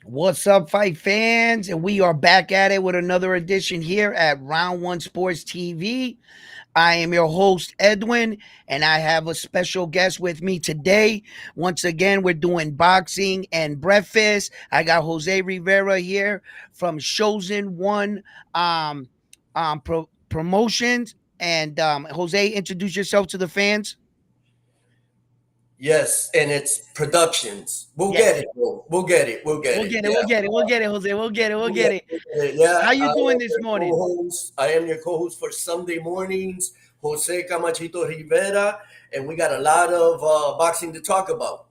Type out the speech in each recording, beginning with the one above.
What's up, fight fans? And we are back at it with another edition here at Round One Sports TV. I am your host, Edwin, and I have a special guest with me today. Once again, we're doing boxing and breakfast. I got Jose Rivera here from Chosen One Promotions. And Jose, introduce yourself to the fans. Yes, and it's productions. We'll Yes, get it, bro. We'll get it. We'll get we'll it. get it. Yeah, We'll get it. We'll get it, Jose. We'll get it. We'll we'll get get it. it. We'll get it. Yeah, How you I doing am this your morning? co-host. I am your co-host for Sunday mornings, Jose Camachito Rivera, and we got a lot of boxing to talk about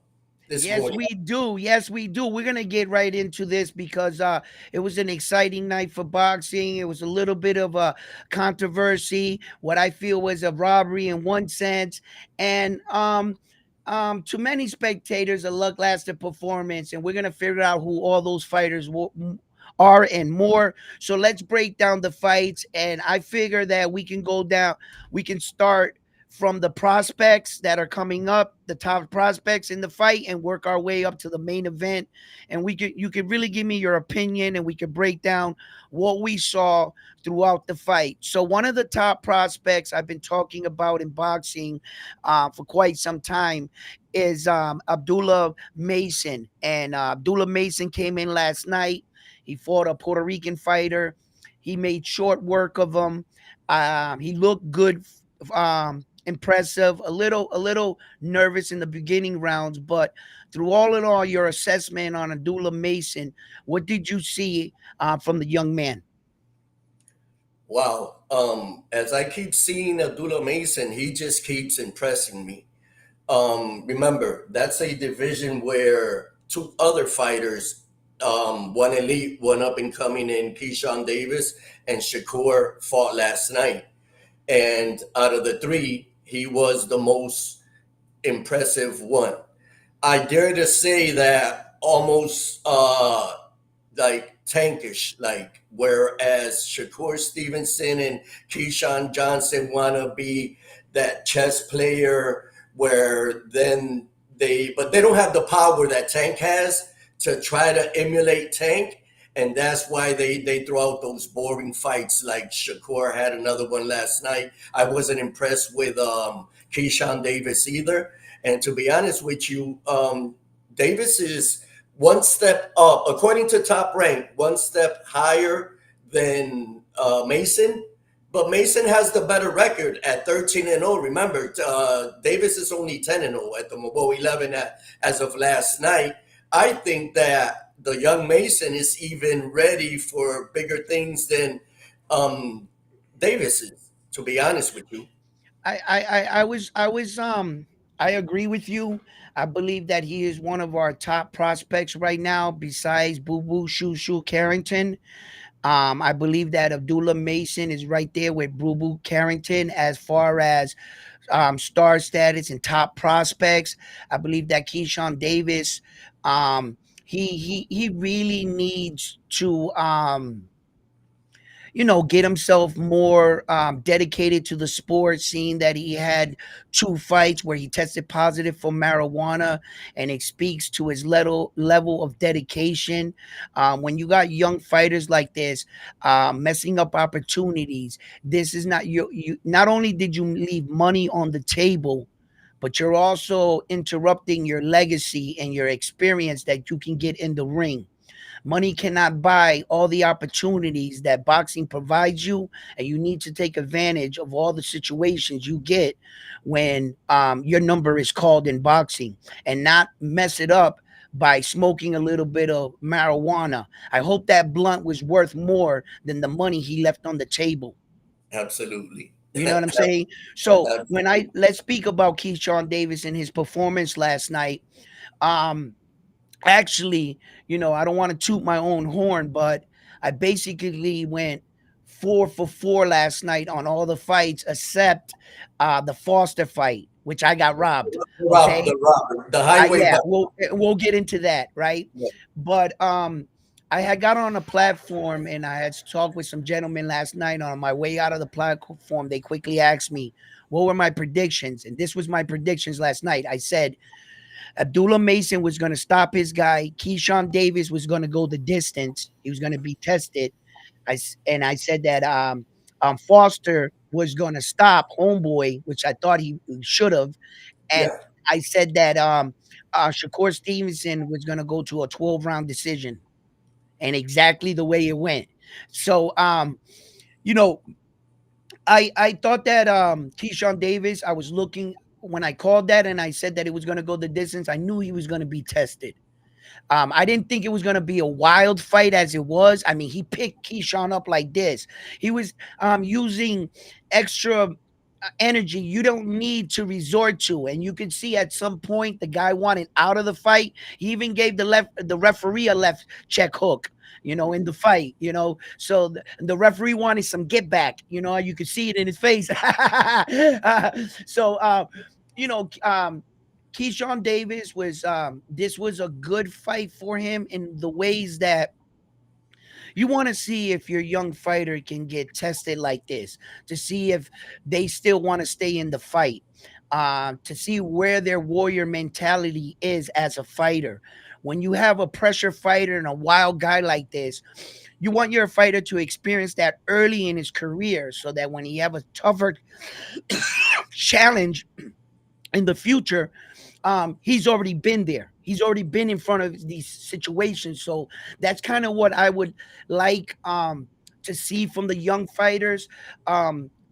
this Yes, morning. we do. Yes, we do. We're gonna get right into this because it was an exciting night for boxing. It was a little bit of a controversy, what I feel was a robbery in one sense, and to many spectators, a lackluster performance. And we're gonna figure out who all those fighters are and more. So let's break down the fights, and I figure that we can go down. We can start from the prospects that are coming up, the top prospects in the fight, and work our way up to the main event. And you could really give me your opinion, and we could break down what we saw throughout the fight. So one of the top prospects I've been talking about in boxing for quite some time is Abdullah Mason. And Abdullah Mason came in last night. He fought a Puerto Rican fighter. He made short work of him. He looked good, impressive, a little nervous in the beginning rounds, but through all in all, your assessment on Abdullah Mason, what did you see from the young man? Wow. As I keep seeing Abdullah Mason, he just keeps impressing me. Remember, that's a division where two other fighters, one elite, one up and coming in Keyshawn Davis and Shakur fought last night. And out of the three, he was the most impressive one. I dare to say that almost like tankish, like whereas Shakur Stevenson and Keyshawn Johnson want to be that chess player where then but they don't have the power that Tank has to try to emulate Tank. And that's why they throw out those boring fights like Shakur had another one last night. I wasn't impressed with Keyshawn Davis either. And to be honest with you, Davis is one step up, according to Top Rank, one step higher than Mason. But Mason has the better record at 13-0. Remember, Davis is only 10-0 at the well, 11 as of last night. I think that the young Mason is even ready for bigger things than um, Davis is. To be honest with you, I was I agree with you. I believe that he is one of our top prospects right now, besides Boo Boo Shoo Shoo Carrington. I believe that Abdullah Mason is right there with Boo Boo Carrington as far as star status and top prospects. I believe that Keyshawn Davis, he really needs to get himself more dedicated to the sport, seeing that he had two fights where he tested positive for marijuana, and it speaks to his level of dedication. When you got young fighters like this messing up opportunities, this is not you. Not only did you leave money on the table, but you're also interrupting your legacy and your experience that you can get in the ring. Money cannot buy all the opportunities that boxing provides you, and you need to take advantage of all the situations you get when your number is called in boxing, and not mess it up by smoking a little bit of marijuana. I hope that blunt was worth more than the money he left on the table. absolutely. You know what I'm saying? So when I let's speak about Keyshawn Davis and his performance last night. Um, Actually, I don't want to toot my own horn, but I basically went 4 for 4 last night on all the fights except the Foster fight, which I got robbed. Okay, The highway yeah, box. we'll get into that, right? Yeah. But I had got on a platform and I had talked with some gentlemen last night. On my way out of the platform, they quickly asked me what were my predictions, and this was my predictions last night. I said Abdullah Mason was going to stop his guy. Keyshawn Davis was going to go the distance. He was going to be tested. I said that Foster was going to stop Homeboy, which I thought he should have. And Yeah. I said that Shakur Stevenson was going to go to a 12-round decision, and exactly the way it went. So, you know, I thought that Keyshawn Davis. I was looking when I called that, and I said that it was going to go the distance. I knew he was going to be tested. I didn't think it was going to be a wild fight as it was. I mean, he picked Keyshawn up like this. He was using extra energy you don't need to resort to, and you could see at some point the guy wanted out of the fight. He even gave the referee a left check hook, in the fight, so the referee wanted some get back, you could see it in his face. So you know Keyshawn Davis was this was a good fight for him in the ways that you want to see if your young fighter can get tested like this, to see if they still want to stay in the fight, to see where their warrior mentality is as a fighter. When you have a pressure fighter and a wild guy like this, you want your fighter to experience that early in his career so that when he have a tougher challenge in the future, he's already been there. He's already been in front of these situations. So that's kind of what I would like to see from the young fighters.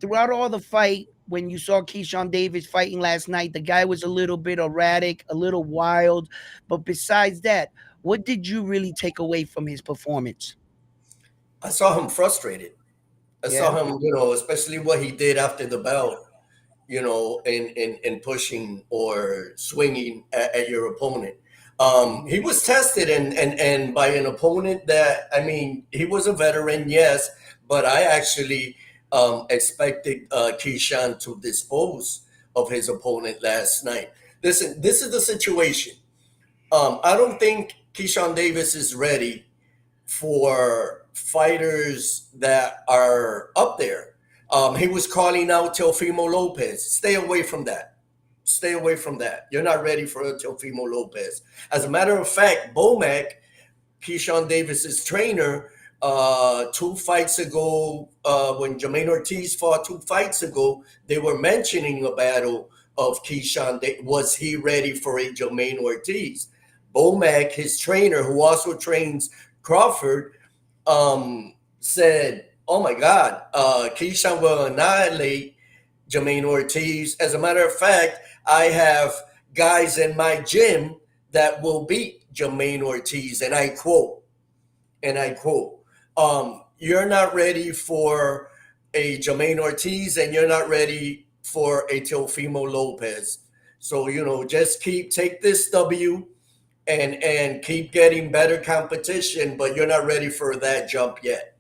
Throughout all the fight, when you saw Keyshawn Davis fighting last night, the guy was a little bit erratic, a little wild. But besides that, what did you really take away from his performance? I saw him frustrated. I Yeah. saw him, especially what he did after the bell, in pushing or swinging at your opponent. He was tested and by an opponent that, I mean, he was a veteran, yes, but I actually expected Keyshawn to dispose of his opponent last night. Listen, this is the situation. I don't think Keyshawn Davis is ready for fighters that are up there. He was calling out Teofimo Lopez. Stay away from that. Stay away from that. You're not ready for Teofimo Lopez. As a matter of fact, Bomac, Keyshawn Davis's trainer, 2 fights ago, when Jermaine Ortiz fought 2 fights ago, they were mentioning a battle of Keyshawn. Was he ready for a Jermaine Ortiz? Bomac, his trainer, who also trains Crawford, said, "Oh my God, Keyshawn will annihilate Jermaine Ortiz. As a matter of fact, I have guys in my gym that will beat Jermaine Ortiz." And I quote, "You're not ready for a Jermaine Ortiz, and you're not ready for a Teofimo Lopez. So just take this W and keep getting better competition, but you're not ready for that jump yet."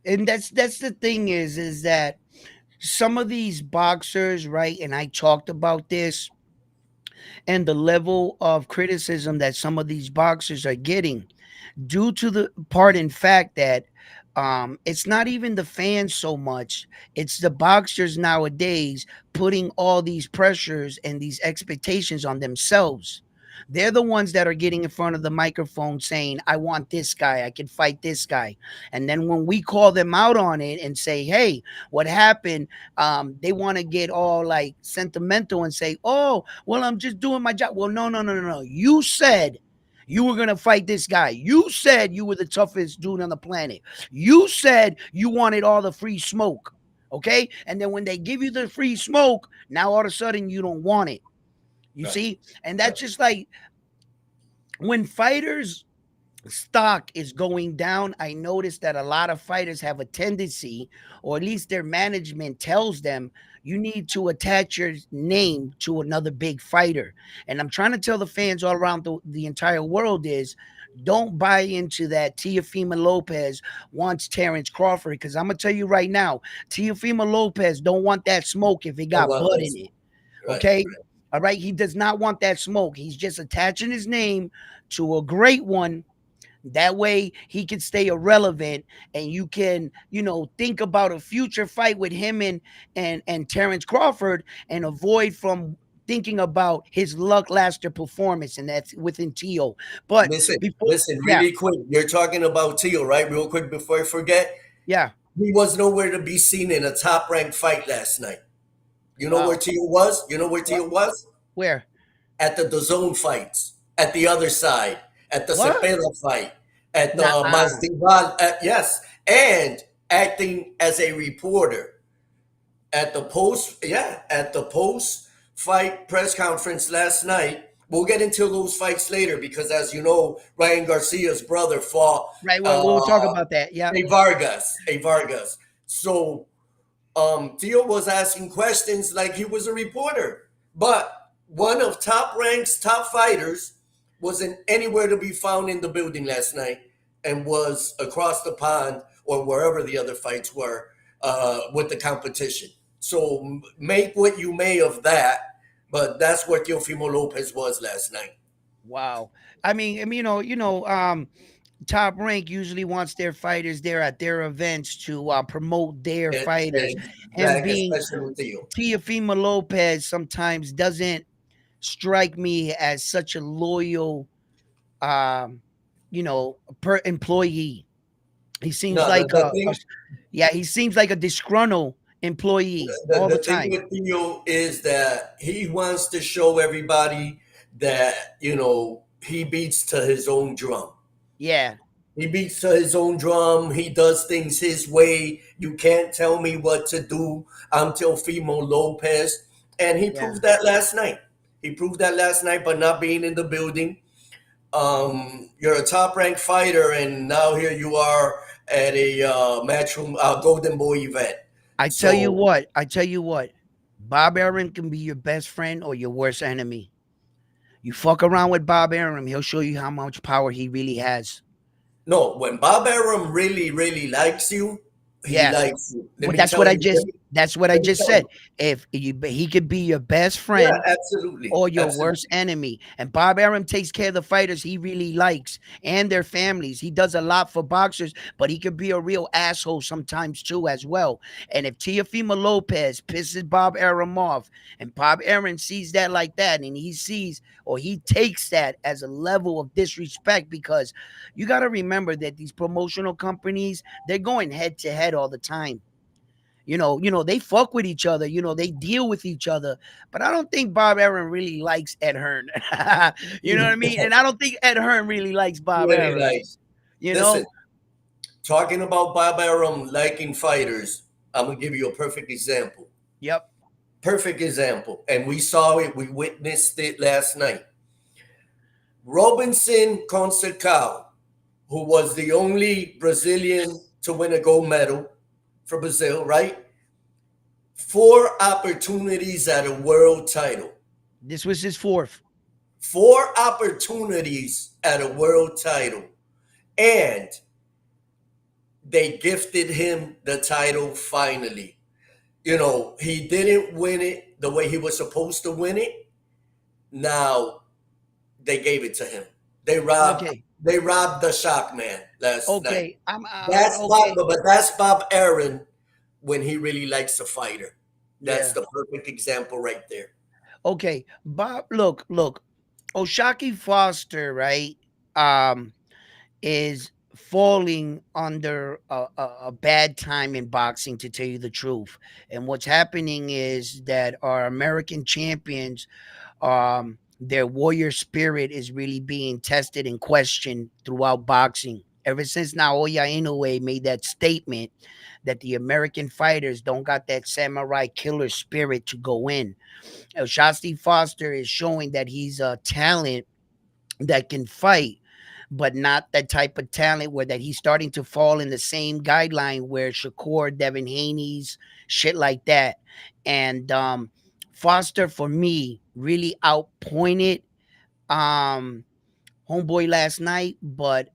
And that's the thing is that some of these boxers, right? And I talked about this, and the level of criticism that some of these boxers are getting due to the part in fact that it's not even the fans so much, it's the boxers nowadays putting all these pressures and these expectations on themselves. They're the ones that are getting in front of the microphone saying, I want this guy, I can fight this guy. And then when we call them out on it and say, hey, what happened, they want to get all like sentimental and say, oh, well, I'm just doing my job. Well, no, no, no, no, no. You said you were going to fight this guy. You said you were the toughest dude on the planet. You said you wanted all the free smoke. Okay. And then when they give you the free smoke, now all of a sudden you don't want it. You Right. see? And Right. that's just like when fighters stock is going down, I noticed that a lot of fighters have a tendency, or at least their management tells them, you need to attach your name to another big fighter. And I'm trying to tell the fans all around the entire world is don't buy into that Teofimo Lopez wants Terrence Crawford, because I'm gonna tell you right now, Teofimo Lopez don't want that smoke if it Oh, got well, blood in that's it. right. Okay. All right. He does not want that smoke. He's just attaching his name to a great one. That way he can stay irrelevant, and you can, think about a future fight with him and Terrence Crawford, and avoid from thinking about his luck performance, and that's within Tio. But Listen, before, listen, yeah, really quick. You're talking about Teal, right? Real quick before I forget. yeah, He was nowhere to be seen in a top ranked fight last night. You know where wow, Teal was? You know where what, Teal was? where, At the DAZN fights, at the other side, at the what? Cepeda fight, at the Nah, Masdival, yes, and acting as a reporter at the post fight press conference last night. We'll get into those fights later because, as you know, Ryan Garcia's brother fought right. Well, we'll talk uh, about that. Yeah, a Vargas. So Theo was asking questions like he was a reporter, but one of top ranks, top fighters wasn't anywhere to be found in the building last night and was across the pond or wherever the other fights were with the competition. So make what you may of that, but that's where Teofimo Lopez was last night. wow. I mean, Top Rank usually wants their fighters there at their events to promote their fighters, and being Especially Theo. Teofimo Lopez sometimes doesn't strike me as such a loyal, um, per employee. He seems No, like the thing yeah, he seems like a disgruntled employee all the the thing time. with Theo is that he wants to show everybody that he beats to his own drum. Yeah, He beats to his own drum. He does things his way. You can't tell me what to do. I'm Teofimo Lopez, and he yeah. proved that last night. He proved that last night by not being in the building. You're a top ranked fighter, and now here you are at a matchroom Golden Boy event. I tell you So what, I tell you what, Bob Aaron can be your best friend or your worst enemy. You fuck around with Bob Arum, he'll show you how much power he really has. no, when Bob Arum really, really likes you, he Yeah. likes you. Let Well, me tell you. that's what I Let me just tell said. you. If you he could be your best Yeah, friend absolutely, or your worst absolutely. enemy. And Bob Arum takes care of the fighters he really likes and their families. He does a lot for boxers, but he could be a real asshole sometimes too, as well. And if Teofimo Lopez pisses Bob Arum off, and Bob Arum sees that like that, and he sees or he takes that as a level of disrespect, because you got to remember that these promotional companies, they're going head to head all the time. They fuck with each other. They deal with each other. But I don't think Bob Aaron really likes Ed Hearn. You know what I mean? And I don't think Ed Hearn really likes Bob Really Aaron. nice. You Listen, know? talking about Bob Arum liking fighters, I'm gonna give you a perfect example. Yep. Perfect example, and we saw it. We witnessed it last night. Robinson Conceição, who was the only Brazilian to win a gold medal for Brazil, right? 4 opportunities at a world title. This was his fourth. 4 opportunities at a world title. And they gifted him the title finally. He didn't win it the way he was supposed to win it. Now they gave it to him. They robbed Okay. they robbed the shock man last night. Okay. I'm That's Bob, okay. but that's Bob Aaron when he really likes a fighter. That's Yeah. the perfect example right there. Okay. Bob, look. Oshaki Foster, right? Um, is falling under a bad time in boxing, to tell you the truth. And what's happening is that our American champions, their warrior spirit is really being tested and questioned throughout boxing. Ever since Naoya Inoue made that statement that the American fighters don't got that samurai killer spirit to go in, Shasti Foster is showing that he's a talent that can fight, but not that type of talent where that he's starting to fall in the same guideline where Shakur, Devin Haney's, shit like that. And Foster, for me, really outpointed um homeboy last night. But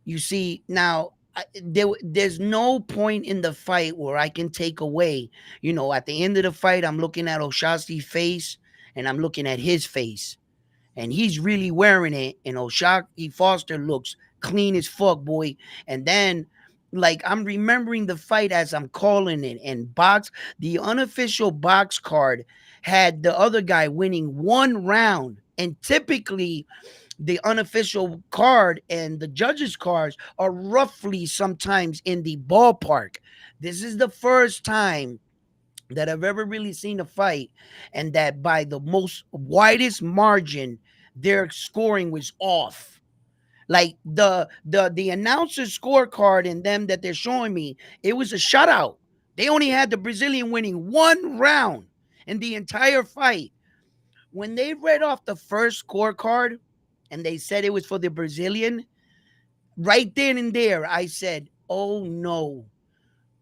you see now, there's no point in the fight where I can take away. At the end of the fight, I'm looking at Oshasti's face and I'm looking at his face, and he's really wearing it. And Oshaki Foster looks clean as fuck, boy. And then like I'm remembering the fight as I'm calling it. And the unofficial box card had the other guy winning 1 round. And typically, the unofficial card and the judges' cards are roughly sometimes in the ballpark. This is the first time that I've ever really seen a fight, and that by the most widest margin, their scoring was off. Like the announcer scorecard and them that they're showing me, it was a shutout. They only had the Brazilian winning 1 round in the entire fight. When they read off the first scorecard and they said it was for the Brazilian, right then and there, I said, "Oh no,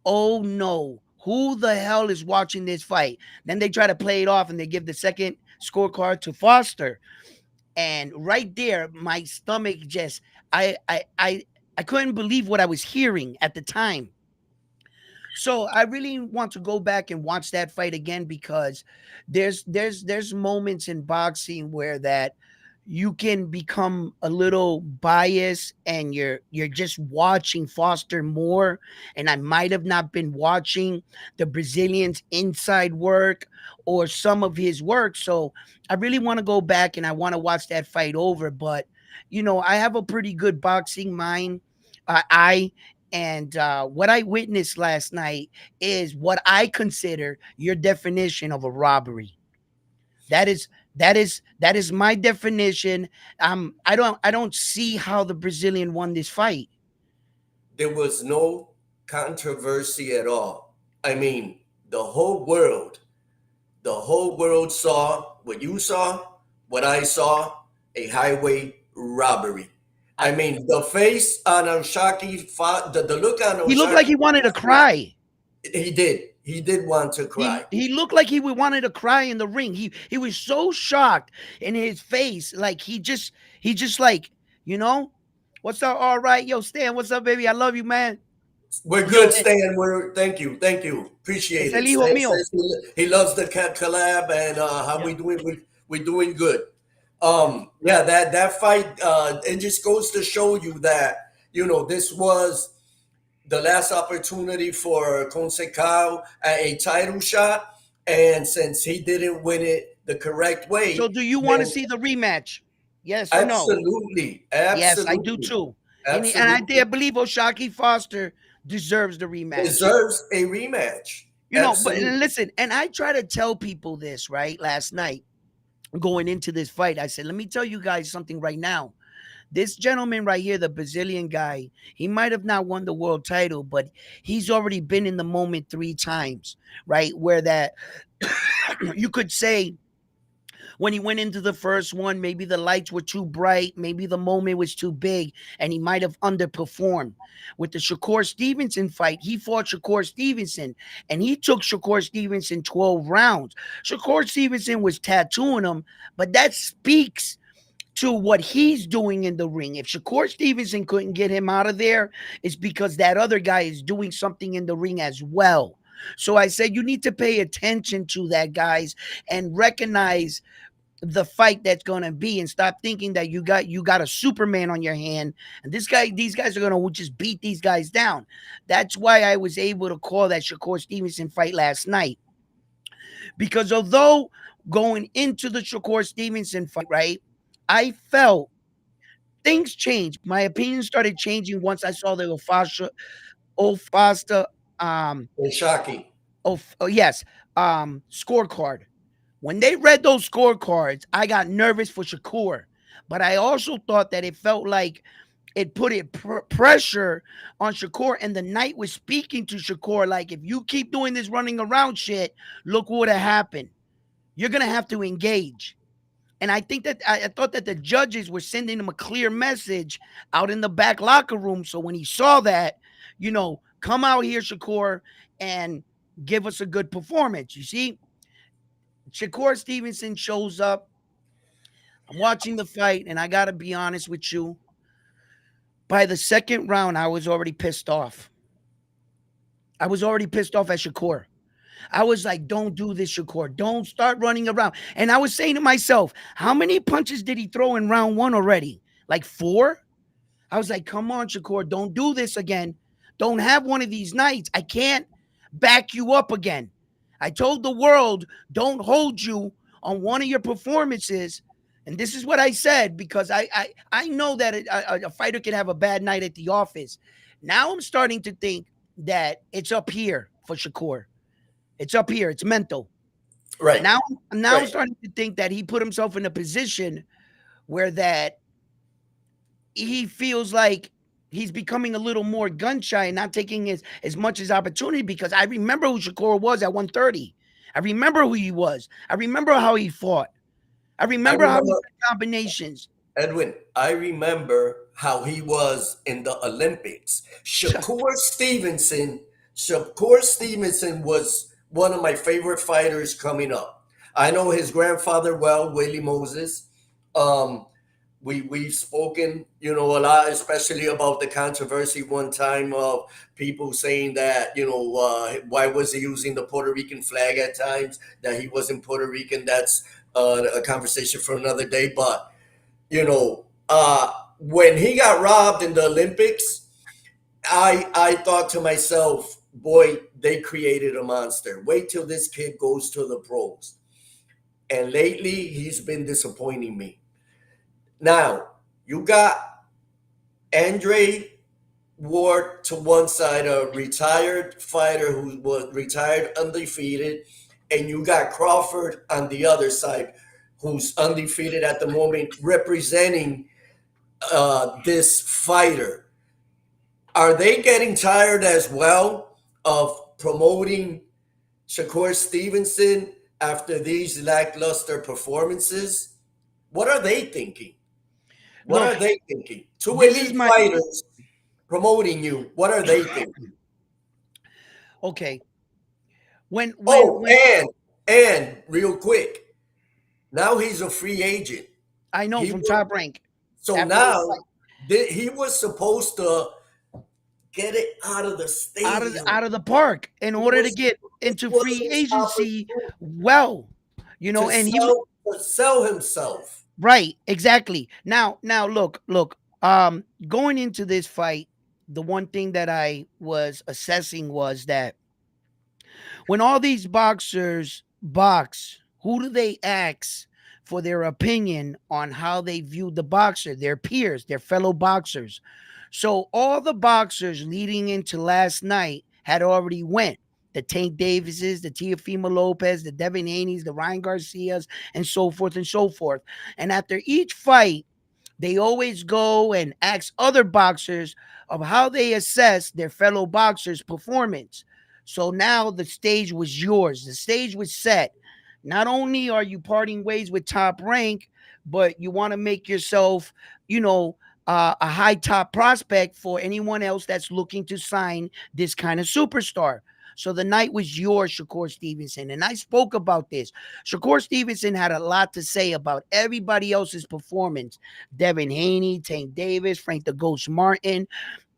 oh no, who the hell is watching this fight?" Then they try to play it off and they give the second scorecard to Foster. And right there, my stomach just, I, I, I, I couldn't believe what I was hearing at the time. So I really want to go back and watch that fight again, because there's moments in boxing where that you can become a little biased and you're just watching Foster more, and I might have not been watching the Brazilian's inside work or some of his work. So I really want to go back and I want to watch that fight over. But I have a pretty good boxing mind. I and what I witnessed last night is what I consider your definition of a robbery. That is that is my definition. I don't see how the Brazilian won this fight. There was no controversy at all. I mean, the whole world, the whole world saw what you saw, what I saw, a highway robbery. I I, mean, the face on Oshaki, the look on he looked like Oshaki, he wanted to cry. he did. He did want to He cry. he looked like he wanted to cry in the ring. He was so shocked in his face, like he just like you know, what's up? All right, yo, Stan, what's up, baby? I love you, man. We're Yo, good, Stan. Thank you, es appreciate el it. hijo Stan mío. says he loves the collab and how Yeah. we doing. We're doing good. Yeah, that fight. It just goes to show you that this was the last opportunity for Consecal at a title shot, and since he didn't win it the correct So, way, do you want to then see the rematch? Yes or no? absolutely, Yes, I do absolutely, too. And I absolutely dare believe Oshaki Foster deserves the rematch. deserves a rematch. But Absolutely. listen, and I try to tell people this, right? Last night, going into this fight, I said, let me tell you guys something right now. This gentleman right here, the Brazilian guy, he might have not won the world title, but he's already been in the moment 3 times, right? Where that you could say when he went into the first one, maybe the lights were too bright, maybe the moment was too big, and he might have underperformed. With the Shakur Stevenson fight, he fought Shakur Stevenson, and he took Shakur Stevenson 12 rounds. Shakur Stevenson was tattooing him, but that speaks to what he's doing in the ring. If Shakur Stevenson couldn't get him out of there, it's because that other guy is doing something in the ring as well. So I said you need to pay attention to that, guys, and recognize the fight that's going to be, and stop thinking that you got a Superman on your hand and these guys are going to just beat these guys down. That's why I was able to call that Shakur Stevenson fight last night, because although going into the Shakur Stevenson fight, right, I felt things changed. My opinion started changing once I saw the Ofasta And Shocky. yes, scorecard. When they read those scorecards, I got nervous for Shakur, but I also thought that it felt like it put pressure on Shakur, and the night was speaking to Shakur like, if you keep doing this running around shit, look what would have happened. You're gonna have to engage. And I think that I thought that the judges were sending him a clear message out in the back locker room. So when he saw that, come out here, Shakur, and give us a good performance. You see, Shakur Stevenson shows up. I'm watching the fight, and I got to be honest with you. By the second round, I was already pissed off. I was already pissed off at Shakur. I was like, don't do this, Shakur. Don't start running around. And I was saying to myself, how many punches did he throw in round one already? Like 4? I was like, come on, Shakur, don't do this again. don't have one of these nights, I can't back you up again. I told the world, don't hold you on one of your performances. And this is what I said because I know that a fighter can have a bad night at the office. Now I'm starting to think that it's up here for Shakur. It's up here. It's mental. Right, Now, now I'm right. starting to think that he put himself in a position where that he feels like he's becoming a little more gun shy and not taking as much as opportunity because I remember who Shakur was at 130. I remember who he was. I remember how he fought. I I remember how he remember, did combinations. Edwin, I remember how he was in the Olympics. Shakur Stevenson was one of my favorite fighters coming up. I know his grandfather well, Willie Moses. Um, we've spoken, a lot, especially about the controversy one time of people saying that, why was he using the Puerto Rican flag at times? That he wasn't Puerto Rican. That's a conversation for another day. But when he got robbed in the Olympics, I thought to myself, boy, they created a monster. Wait till this kid goes to the pros. And lately, he's been disappointing me. Now, you got Andre Ward to one side, a retired fighter who was retired undefeated, and you got Crawford on the other side, who's undefeated at the moment, representing this fighter. Are they getting tired as well of promoting Shakur Stevenson after these lackluster performances? What are they thinking? What are Look, they thinking? Two this is elite my fighters promoting you. What are they thinking? okay. When Oh, and real quick, now he's a free agent. I know He from was, Top Rank so after this now fight, he was supposed to get it out of the stadium. out of the park in He order to was get This into was free his agency, opportunity well, to and he sell himself. right, exactly. Now look, going into this fight, the one thing that I was assessing was that when all these boxers box, who do they ask for their opinion on how they view the boxer, their peers, their fellow boxers? So all the boxers leading into last night had already went. The Tank Davises, the Teofimo Lopez, the Devin Haney's, the Ryan Garcias, and so forth and so forth. And after each fight, they always go and ask other boxers of how they assess their fellow boxers' performance. So now the stage was yours. The stage was set. Not only are you parting ways with Top Rank, but you want to make yourself, a high top prospect for anyone else that's looking to sign this kind of superstar. So the night was yours, Shakur Stevenson. And I spoke about this. Shakur Stevenson had a lot to say about everybody else's performance. Devin Haney, Tank Davis, Frank the Ghost Martin.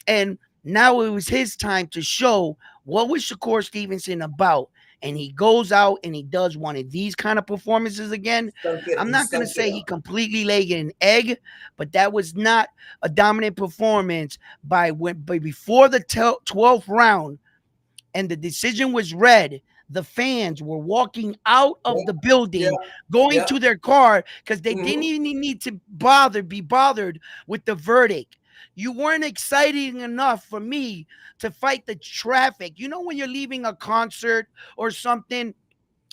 And now it was his time to show what was Shakur Stevenson about. And he goes out and he does one of these kind of performances again. I'm He not going to stunk it say he up. completely laid an egg, but that was not a dominant performance by before the 12th round and the decision was read. The fans were walking out of Yeah, the yeah, building, going yeah. to their car because they didn't Hmm. even need to be bothered with the verdict. You weren't exciting enough for me to fight the traffic. You know, when you're leaving a concert or something,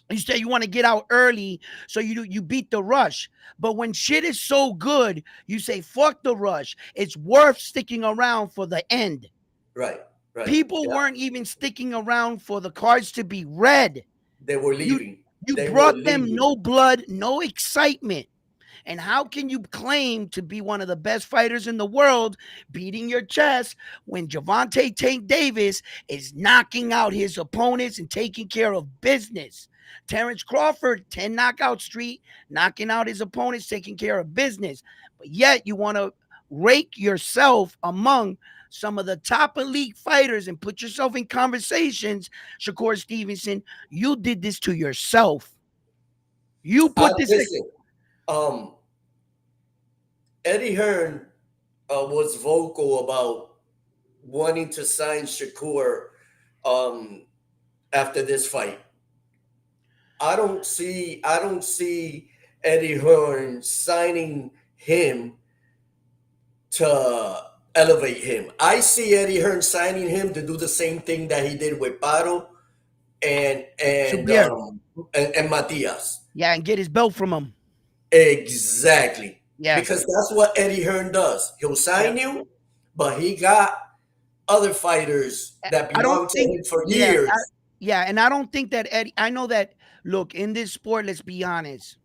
you say you want to get out early, so you beat the rush. But when shit is so good, you say fuck the rush. It's worth sticking around for the end. Right, right. People Yeah, weren't even sticking around for the cards to be read. they were You leaving. you They were brought them leaving. no blood, no excitement. And how can you claim to be one of the best fighters in the world, beating your chest, when Javante Tank Davis is knocking out his opponents and taking care of business? Terrence Crawford, 10 knockout streak, knocking out his opponents, taking care of business. But yet you want to rake yourself among some of the top elite fighters and put yourself in conversations. Shakur Stevenson, you did this to yourself. You put this. Listen, um, Eddie Hearn was vocal about wanting to sign Shakur um, after this fight. I don't see Eddie Hearn signing him to elevate him. I see Eddie Hearn signing him to do the same thing that he did with Paro and and Subriel. um and Matias. Yeah, and get his belt from him. Exactly. Yeah. Because that's what Eddie Hearn does. He'll Yeah. sign you, but he got other fighters that I don't belong to think, him for yeah, years. yeah, and I don't think that Eddie. I know that. Look, in this sport, let's be honest.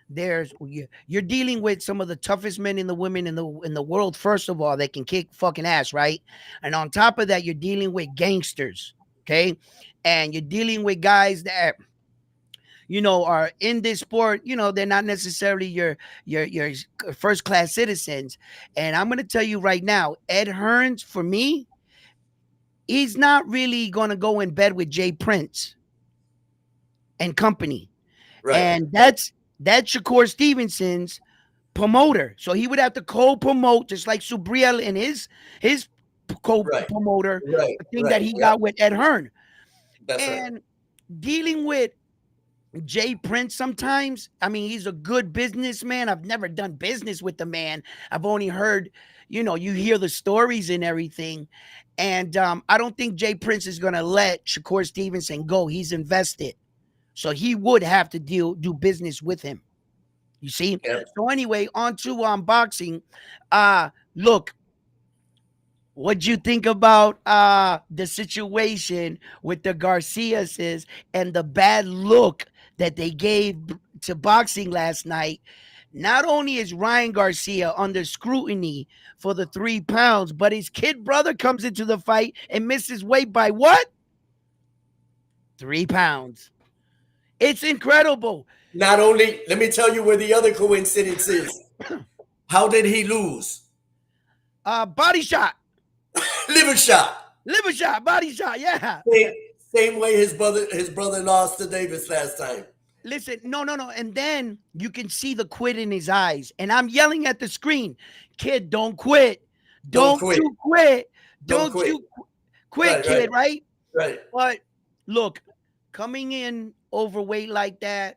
You're dealing with some of the toughest men and the women in the world. First of all, they can kick fucking ass, right? And on top of that, you're dealing with gangsters, okay? And you're dealing with guys that are in this sport. They're not necessarily your first class citizens. And I'm gonna tell you right now, Ed Hearns, for me, he's not really gonna go in bed with Jay Prince and company. Right, And that's Shakur Stevenson's promoter. So he would have to co-promote just like Subriel and his right, co-promoter, right, the thing that right. he Yep, got with Ed Hearn. that's right. And dealing with Jay Prince sometimes, I mean, he's a good businessman. I've never done business with the man. I've only heard, you hear the stories and everything. And I don't think Jay Prince is going to let Shakur Stevenson go. He's invested. So he would have to do business with him. You see? Yep. So anyway, on to boxing. Look, what'd you think about the situation with the Garciases and the bad look that they gave to boxing last night? Not only is Ryan Garcia under scrutiny for the 3 pounds, but his kid brother comes into the fight and misses weight by what? 3 pounds. It's incredible. Not only, let me tell you where the other coincidence is. How did he lose? Body shot, Liver shot. liver shot, body shot. Yeah. Same, same way his brother lost to Davis last time. Listen, no, no, no. And then you can see the quit in his eyes. And I'm yelling at the screen, kid, don't quit. Don't Don't quit. you quit. Don't Don't quit. you quit, Right, right, kid, right? right. But look, coming in overweight like that,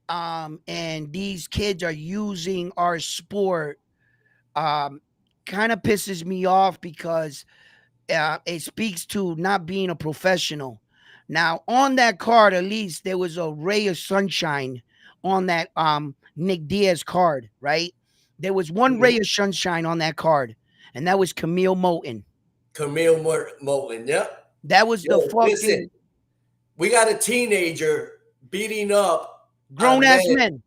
and these kids are using our sport, um, kind of pisses me off because it speaks to not being a professional. Now, on that card, at least there was a ray of sunshine on that Nick Diaz card, right? There was one ray Mhm. of sunshine on that card, and that was Camille Moulton. Camille Motlin. Yep. That was the Yo, listen, fucking we got a teenager beating up a grown ass man men.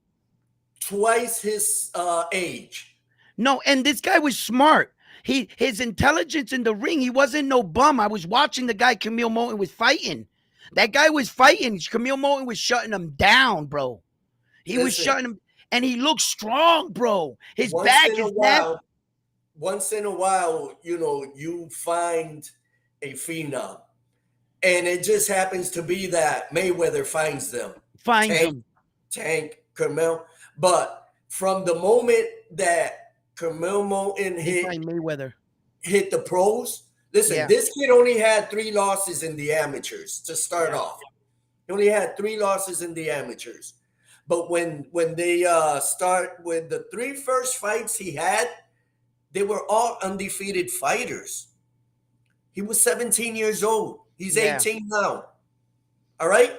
twice his age. No, and this guy was smart. His intelligence in the ring, he wasn't no bum. I was watching the guy Camille Moulton was fighting. That guy was fighting. Camille Moulton was shutting him down, bro. He was Listen, shutting him, and he looked strong, bro. His once back, in a his neck, while, once in a while, you find a phenom. And it just happens to be that Mayweather finds them. finds Tank, him. Tank, Carmel. But from the moment that Carmel Moulton He find Mayweather. hit the pros, listen, Yeah, this kid only had 3 losses in the amateurs to start yeah, off. He only had 3 losses in the amateurs. But when they start with the 3 first fights he had, they were all undefeated fighters. He was 17 years old. He's yeah, 18 now. All right?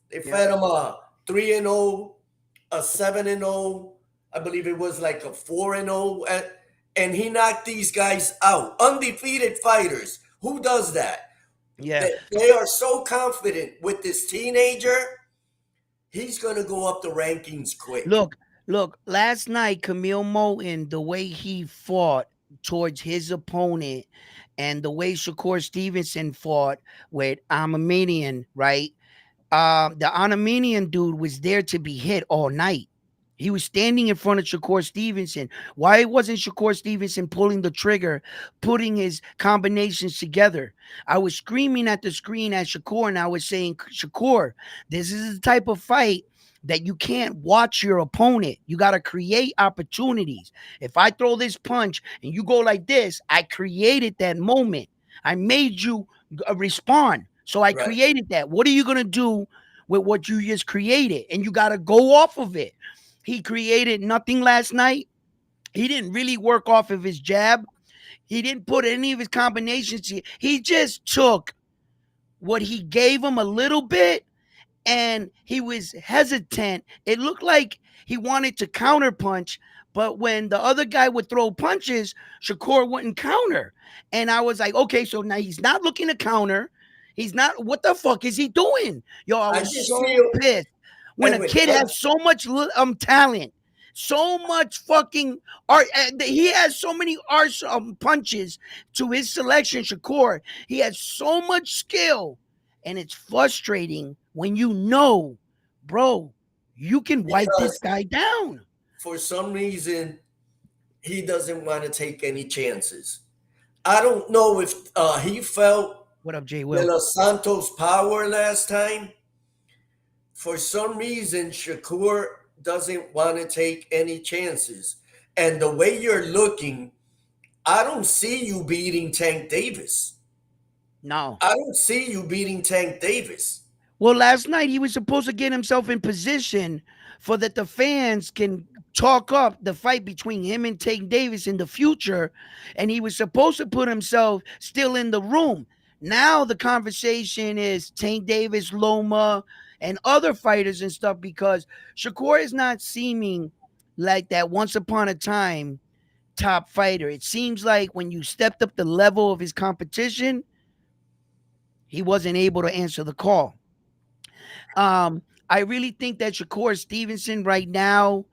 They yeah, fed him a 3-0, a 7-0. I believe it was like a 4-0. And he knocked these guys out. Undefeated fighters. Who does that? yeah. They are so confident with this teenager. He's going to go up the rankings quick. Look, look. Last night, Camille Moulton, the way he fought towards his opponent, and the way Shakur Stevenson fought with Armenian, right? The Armenian dude was there to be hit all night. He was standing in front of Shakur Stevenson. Why wasn't Shakur Stevenson pulling the trigger, putting his combinations together? I was screaming at the screen at Shakur, and I was saying, Shakur, this is the type of fight that you can't watch your opponent. You got to create opportunities. If I throw this punch and you go like this, I created that moment. I made you respond. So I Right. created that. What are you going to do with what you just created? And you got to go off of it. He created nothing last night. He didn't really work off of his jab. He didn't put any of his combinations. He just took what he gave him a little bit, and he was hesitant. It looked like he wanted to counterpunch, but when the other guy would throw punches, Shakur wouldn't counter. And I was like, okay, so now he's not looking to counter. He's not. What the fuck is he doing? Yo, I I was just so feel, pissed when a Edwin, kid has so much talent, so much fucking art. He has so many arts punches to his selection. Shakur, he has so much skill, and it's frustrating when you know, bro, you can wipe this because guy down. for some reason he doesn't want to take any chances. I don't know if he felt What up, Jay De Will? Los Santos' power last time. For some reason, Shakur doesn't want to take any chances. And the way you're looking, I don't see you beating Tank Davis. No. I don't see you beating Tank Davis. Well, last night he was supposed to get himself in position for that the fans can talk up the fight between him and Tank Davis in the future, and he was supposed to put himself still in the room. Now the conversation is Tank Davis, Loma, and other fighters and stuff because Shakur is not seeming like that once upon a time top fighter. It seems like when you stepped up the level of his competition, he wasn't able to answer the call. I really think that Shakur Stevenson right now,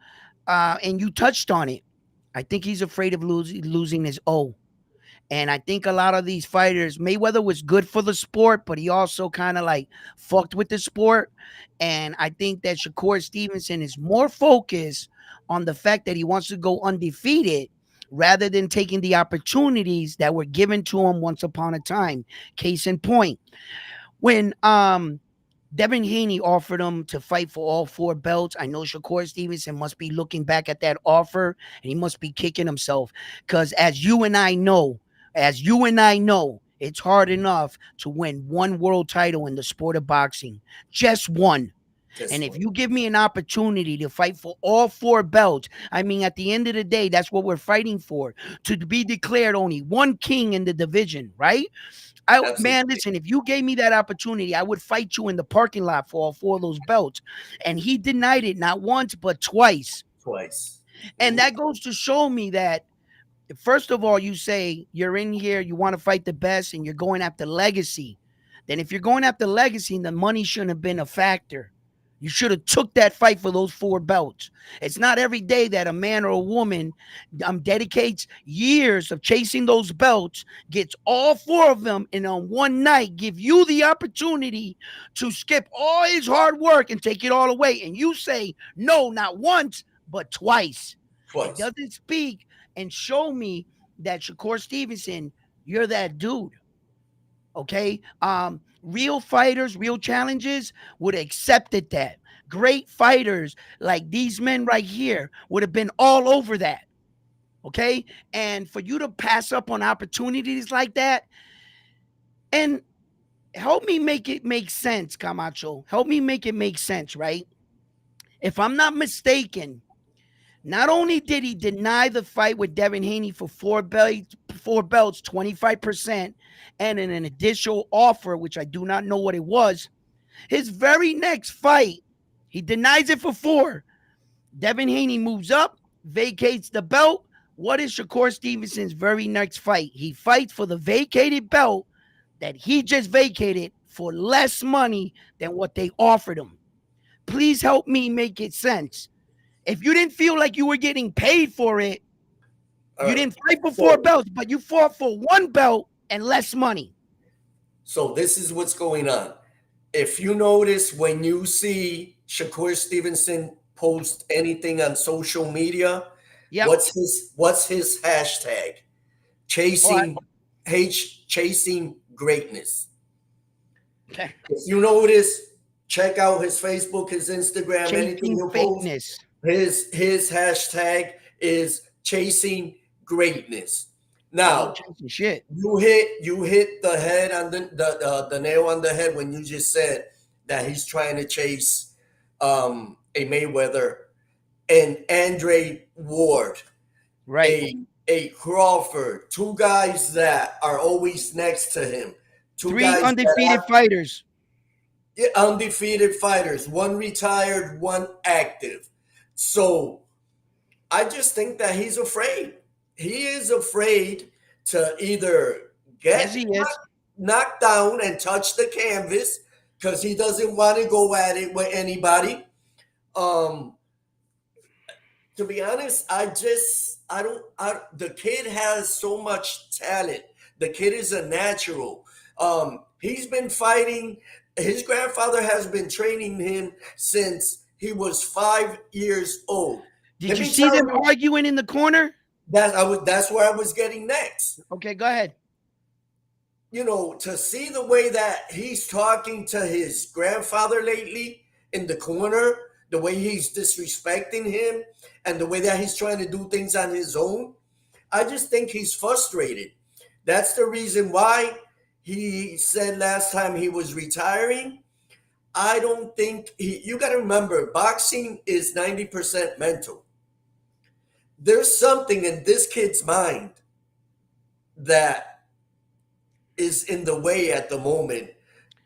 and you touched on it. I think he's afraid of losing his O. And I think a lot of these fighters, Mayweather was good for the sport, but he also kind of like fucked with the sport. And I think that Shakur Stevenson is more focused on the fact that he wants to go undefeated rather than taking the opportunities that were given to him once upon a time. Case in point, when Devin Haney offered him to fight for all four belts. I know Shakur Stevenson must be looking back at that offer and he must be kicking himself because as you and I know, it's hard enough to win one world title in the sport of boxing, just one. This And if one. you give me an opportunity to fight for all four belts, I mean, at the end of the day, that's what we're fighting for, to be declared only one king in the division, right? Man, Absolutely. listen, if you gave me that opportunity, I would fight you in the parking lot for all four of those belts. And he denied it not once, but twice. Twice. And Mhm. that goes to show me that, first of all, you say you're in here, you want to fight the best, and you're going after legacy. Then if you're going after legacy, the money shouldn't have been a factor. You should have took that fight for those four belts. It's not every day that a man or a woman dedicates years of chasing those belts, gets all four of them, and on one night give you the opportunity to skip all his hard work and take it all away. And you say no, not once, but twice. It Twice. doesn't speak and show me that Shakur Stevenson, you're that dude. Okay. Real fighters, real challenges would have accepted that. Great fighters like these men right here would have been all over that. Okay. And for you to pass up on opportunities like that, and help me make it make sense, Camacho. Help me make it make sense, right? If I'm not mistaken, not only did he deny the fight with Devin Haney for four belts, 25%, and an additional offer, which I do not know what it was, his very next fight, he denies it for four. Devin Haney moves up, vacates the belt. What is Shakur Stevenson's very next fight? He fights for the vacated belt that he just vacated for less money than what they offered him. Please help me make it sense. If you didn't feel like you were getting paid for it, All you right. didn't fight for four So, belts, but you fought for one belt and less money. so this is what's going on. If you notice when you see Shakur Stevenson post anything on social media, Yep. what's his hashtag? All right. Chasing greatness. Okay. If you notice, Check out his Facebook, his Instagram, anything Chasing he'll post. fakeness. His hashtag is chasing greatness. He ain't Now, chasing shit. you hit the head on the nail on the head when you just said that he's trying to chase a Mayweather and Andre Ward, Right. a Crawford, two guys that are always next to him, two Three guys that undefeated fighters. undefeated fighters, one retired, one active. So I just think that he's afraid. He is afraid to either Yes, get he is. knocked down and touch the canvas because he doesn't want to go at it with anybody. Um, to be honest, I don't the kid has so much talent. The kid is a natural. He's been fighting. His grandfather has been training him since he was 5 years old. Did Let you me see tell them you arguing in the corner? that's where I was getting next. Okay, go ahead. To see the way that he's talking to his grandfather lately in the corner, the way he's disrespecting him, and the way that he's trying to do things on his own, I just think he's frustrated. That's the reason why he said last time he was retiring. I don't think you got to remember, boxing is 90% mental. There's something in this kid's mind that is in the way at the moment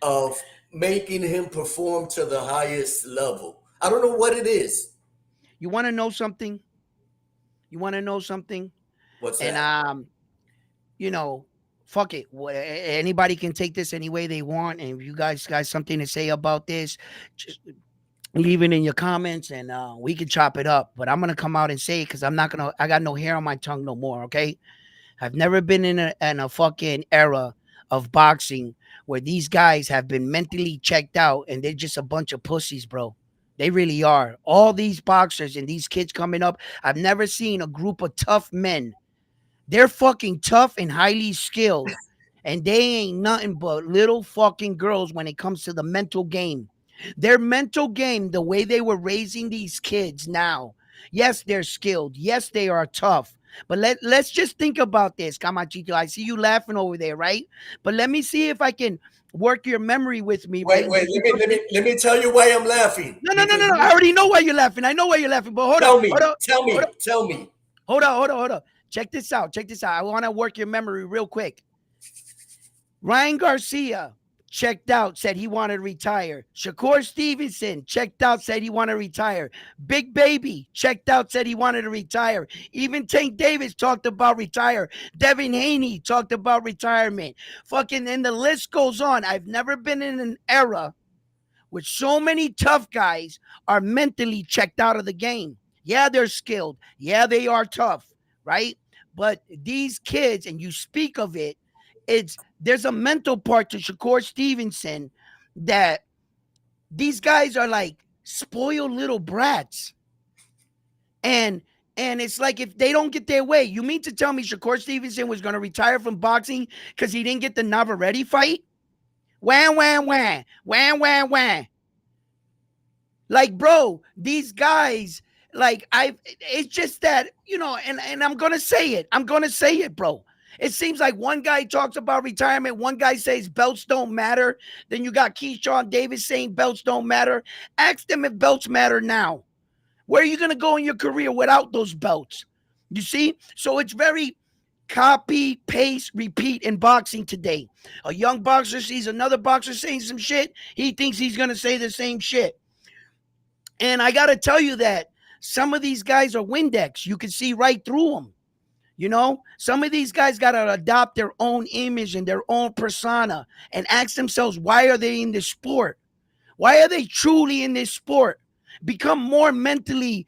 of making him perform to the highest level. I don't know what it is. You want to know something? You want to know something? What's And that? you know, fuck it. Anybody can take this any way they want. And if you guys got something to say about this, just leave it in your comments and we can chop it up. But I'm gonna come out and say it because I'm not gonna. I got no hair on my tongue no more. Okay. I've never been in a fucking era of boxing where these guys have been mentally checked out and they're just a bunch of pussies, bro. They really are. All these boxers and these kids coming up, I've never seen a group of tough men. They're fucking tough and highly skilled, and they ain't nothing but little fucking girls when it comes to the mental game. Their mental game, the way they were raising these kids now. Yes, they're skilled. Yes, they are tough. But let's just think about this, Camachito. I see you laughing over there, right? But let me see if I can work your memory with me, right? Wait, wait. Let me tell you why I'm laughing. No, no, no, Because no, no. I already know why you're laughing. I know why you're laughing. But hold up, tell hold me, up, tell hold up. me, tell me. Hold up. Check this out. Check this out. I want to work your memory real quick. Ryan Garcia checked out, said he wanted to retire. Shakur Stevenson checked out, said he wanted to retire. Big Baby checked out, said he wanted to retire. Even Tank Davis talked about retire. Devin Haney talked about retirement. Fucking, and the list goes on. I've never been in an era with so many tough guys are mentally checked out of the game. Yeah, they're skilled. Yeah, they are tough, right? But these kids, and you speak of it, it's there's a mental part to Shakur Stevenson that these guys are like spoiled little brats. And it's like if they don't get their way, you mean to tell me Shakur Stevenson was going to retire from boxing because he didn't get the Navarrete fight? Wham, wham, wham, wham, wham, wham. Like, bro, these guys, like, it's just that, and I'm going to say it. I'm going to say it, bro. It seems like one guy talks about retirement. One guy says belts don't matter. Then you got Keyshawn Davis saying belts don't matter. Ask them if belts matter now. Where are you going to go in your career without those belts? You see? So it's very copy, paste, repeat in boxing today. A young boxer sees another boxer saying some shit. He thinks he's going to say the same shit. And I got to tell you that some of these guys are Windex. You can see right through them. Some of these guys got to adopt their own image and their own persona and ask themselves, why are they in this sport? Why are they truly in this sport? Become more mentally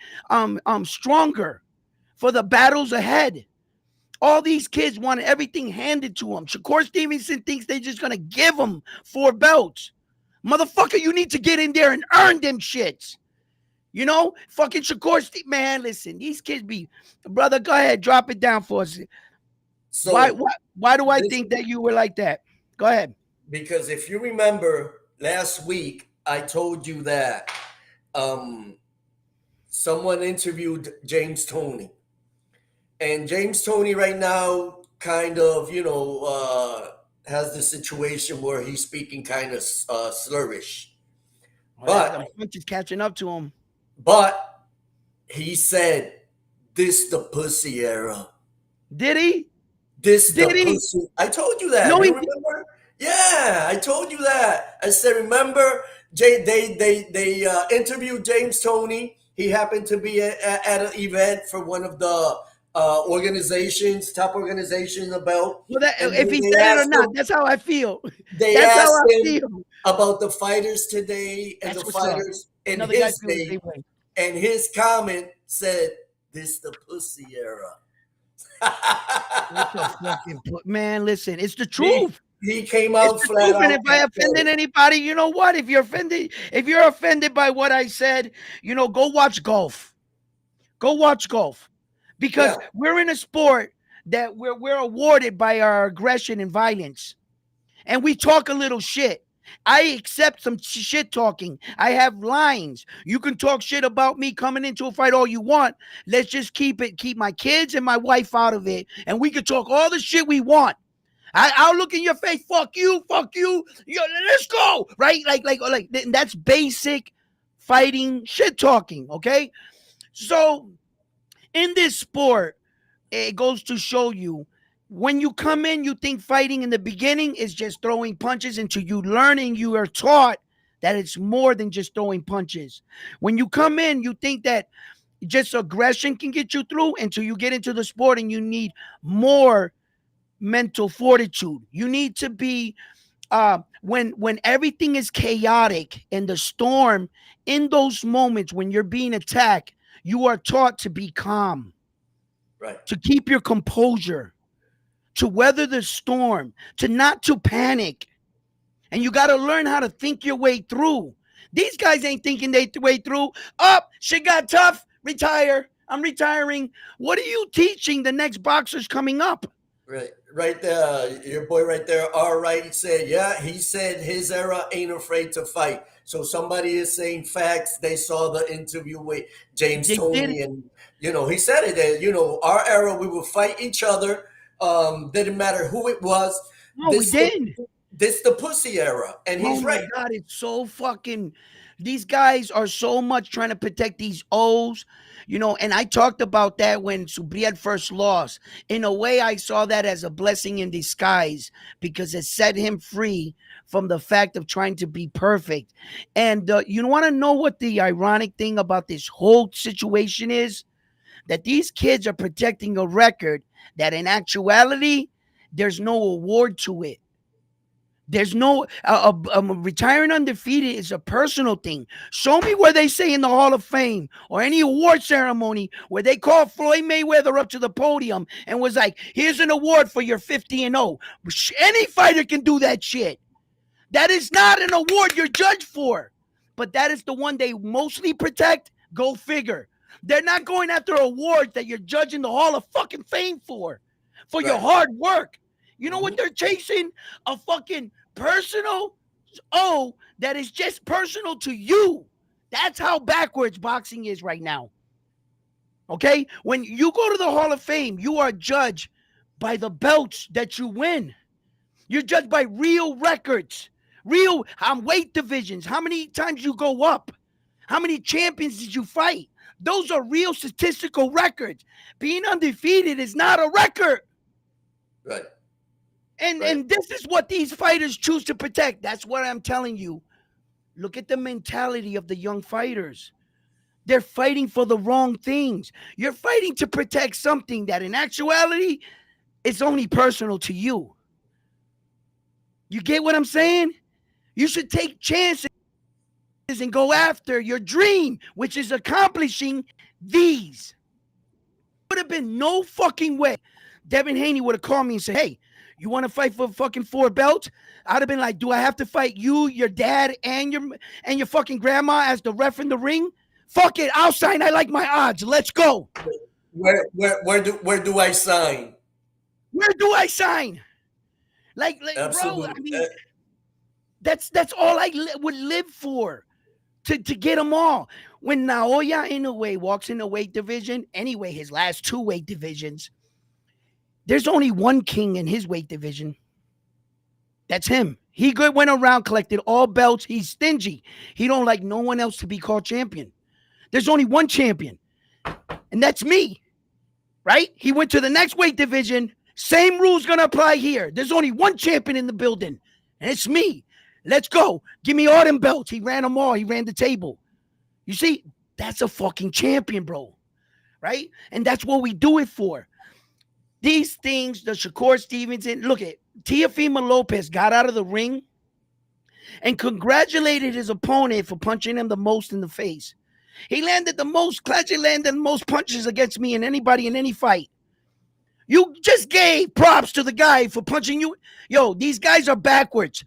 stronger for the battles ahead. All these kids want everything handed to them. Shakur Stevenson thinks they're just going to give them 4 belts. Motherfucker, you need to get in there and earn them shits. Fucking Shakur, man, listen, these kids be, brother, go ahead, drop it down for us. Why So why do I this think that you were like that? Go ahead. because if you remember last week, I told you that um, someone interviewed James Toney, and James Toney right now kind of has the situation where he's speaking kind of slurish, Well, that but the punch is catching up to him. but he said this the pussy era. Did he? This the Did he? pussy. I told you that. No, You he. remember? Yeah, I told you that. I said, remember, they interviewed James Toney. He happened to be at an event for one of the organizations, top organizations about, Well, that and if then he they said it or asked not, him. that's how I feel. They That's how asked I him feel. about the fighters today and the That's what's up. fighters in Another guy his feels the day, same way. and his comment said, "This the pussy era." What the fucking man? Listen, it's the he truth. he came It's out the flat truth. And out if I and said offended it. anybody, you know what? If you're offended by what I said, go watch golf. Go watch golf. Because Yeah, we're in a sport that we're awarded by our aggression and violence. And we talk a little shit. I accept some shit talking. I have lines. You can talk shit about me coming into a fight all you want. Let's just keep my kids and my wife out of it. And we can talk all the shit we want. I'll look in your face, fuck you, let's go. Right? Like that's basic fighting shit talking. Okay. So in this sport, it goes to show you when you come in, you think fighting in the beginning is just throwing punches until you learn and you are taught that it's more than just throwing punches. When you come in, you think that just aggression can get you through until you get into the sport and you need more mental fortitude. You need to be when everything is chaotic in the storm, in those moments when you're being attacked, you are taught to be calm, right, to keep your composure, to weather the storm, to not to panic. And you got to learn how to think your way through. These guys ain't thinking their way through. Up, shit got tough. Retire. I'm retiring. What are you teaching the next boxers coming up? right there. Your boy right there. All right, said, yeah. He said his era ain't afraid to fight. So somebody is saying facts. They saw the interview with James They did it. Toney, and he said it. That our era, we would fight each other. Didn't matter who it was. No, we This the didn't. this the pussy era, and Oh he's my right. God, it's so fucking. These guys are so much trying to protect these O's, and I talked about that when Subriel first lost. In a way, I saw that as a blessing in disguise because it set him free from the fact of trying to be perfect. And you want to know what the ironic thing about this whole situation is? That these kids are protecting a record that in actuality, there's no award to it. There's no retiring undefeated is a personal thing. Show me where they say in the Hall of Fame or any award ceremony where they called Floyd Mayweather up to the podium and was like, "Here's an award for your 50-0." Any fighter can do that shit. That is not an award you're judged for, but that is the one they mostly protect. Go figure. They're not going after awards that you're judging the Hall of fucking Fame for your Right. hard work. You know what Hmm. they're chasing? A fucking personal that is just personal to you. That's how backwards boxing is right now. Okay? When you go to the Hall of Fame, you are judged by the belts that you win. You're judged by real records, real weight divisions, how many times you go up, how many champions did you fight. Those are real statistical records. Being undefeated is not a record. Right. And Right. and this is what these fighters choose to protect. That's what I'm telling you. Look at the mentality of the young fighters. They're fighting for the wrong things. You're fighting to protect something that in actuality is only personal to you. You get what I'm saying? You should take chances and go after your dream, which is accomplishing these. Would have been no fucking way. Devin Haney would have called me and said, "Hey, you want to fight for fucking 4 belts?" I'd have been like, "Do I have to fight you, your dad, and your fucking grandma as the ref in the ring? Fuck it, I'll sign. I like my odds. Let's go. Where do I sign? Where do I sign?" Like, bro, I Absolutely. mean, That's all I would live for. To get them all. When Naoya Inoue walks in the weight division, anyway, his last two weight divisions, there's only one king in his weight division. That's him. He good went around, collected all belts. He's stingy. He don't like no one else to be called champion. There's only one champion, and that's me. Right? He went to the next weight division. Same rules gonna apply here. There's only one champion in the building, and it's me. Let's go. Give me all them belts. He ran them all. He ran the table. You see, that's a fucking champion, bro. Right? And that's what we do it for. These things, the Shakur Stevenson, look at Teofimo Lopez got out of the ring and congratulated his opponent for punching him the most in the face. He landed the most, Classic landed the most punches against me and anybody in any fight. You just gave props to the guy for punching you. Yo, these guys are backwards.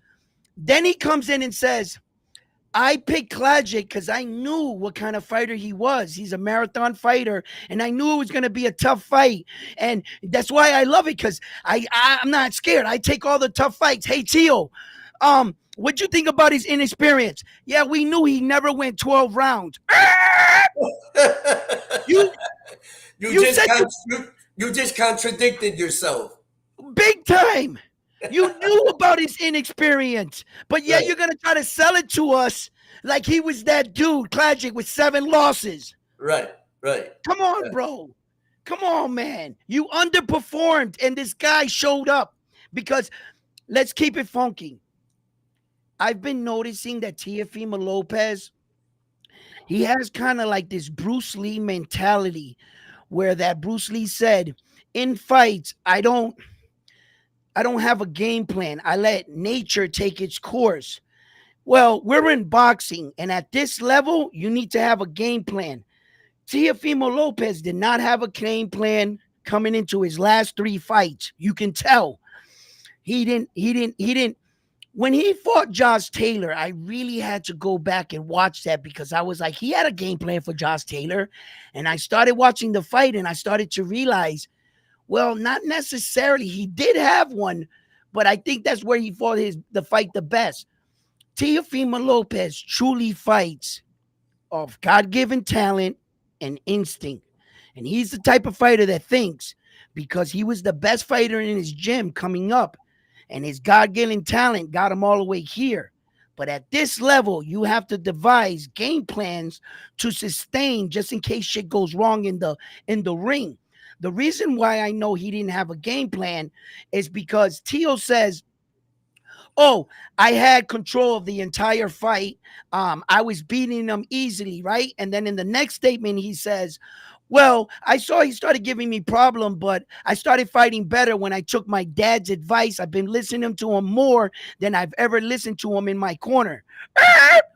Then he comes in and says, I picked Klajic because I knew what kind of fighter he was. He's a marathon fighter, and I knew it was going to be a tough fight. And that's why I love it, because I'm not scared. I take all the tough fights. Hey, Tio, what'd you think about his inexperience? Yeah, we knew he never went 12 rounds. you just contradicted yourself. Big time. You knew about his inexperience, but yet you're going to try to sell it to us like he was that dude, Klajic, with 7 losses. Right. Come on, bro. Come on, man. You underperformed, and this guy showed up because let's keep it funky. I've been noticing that Teofimo Lopez, he has kind of like this Bruce Lee mentality where that Bruce Lee said, in fights, I don't have a game plan. I let nature take its course. Well, we're in boxing, and at this level, you need to have a game plan. Teofimo Lopez did not have a game plan coming into his last 3 fights. You can tell. He didn't. When he fought Josh Taylor, I really had to go back and watch that because I was like, he had a game plan for Josh Taylor. And I started watching the fight, and I started to realize, well, not necessarily. He did have one, but I think that's where he fought the fight the best. Teofimo Lopez truly fights of God-given talent and instinct. And he's the type of fighter that thinks, because he was the best fighter in his gym coming up, and his God-given talent got him all the way here. But at this level, you have to devise game plans to sustain just in case shit goes wrong in the ring. The reason why I know he didn't have a game plan is because Tio says, oh, I had control of the entire fight. I was beating him easily, right? And then in the next statement, he says, well, I saw he started giving me problem, but I started fighting better when I took my dad's advice. I've been listening to him more than I've ever listened to him in my corner.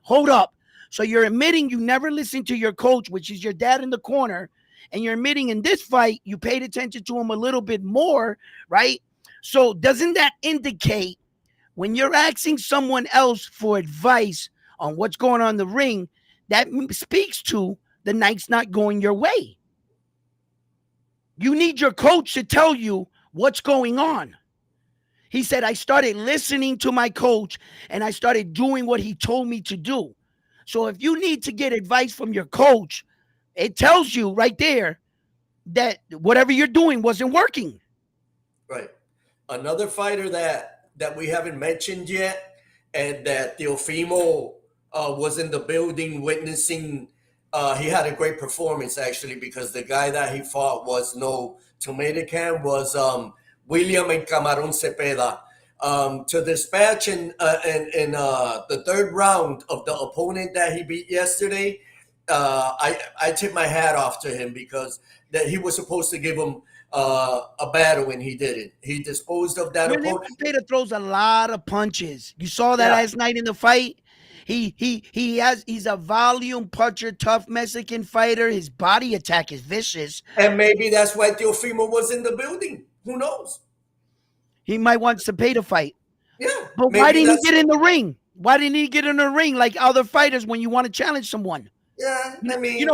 Hold up. So you're admitting you never listened to your coach, which is your dad in the corner, and you're admitting in this fight you paid attention to him a little bit more, right? So doesn't that indicate when you're asking someone else for advice on what's going on in the ring, that speaks to the night's not going your way? You need your coach to tell you what's going on. He said, I started listening to my coach and I started doing what he told me to do. So if you need to get advice from your coach, it tells you right there that whatever you're doing wasn't working. Right. Another fighter that we haven't mentioned yet, and that Teofimo was in the building witnessing. He had a great performance, actually, because the guy that he fought was no tomato can, was William and Camarón Cepeda. To dispatch in the 3rd round of the opponent that he beat yesterday, I tip my hat off to him, because that he was supposed to give him a battle and he didn't. He disposed of that opponent. Cepeda throws a lot of punches. You saw that last night in the fight. He's a volume puncher, tough Mexican fighter. His body attack is vicious. And maybe that's why Teofimo was in the building. Who knows? He might want Cepeda to fight. Yeah. But why didn't he get in the ring? Why didn't he get in the ring like other fighters when you want to challenge someone? Yeah, I mean,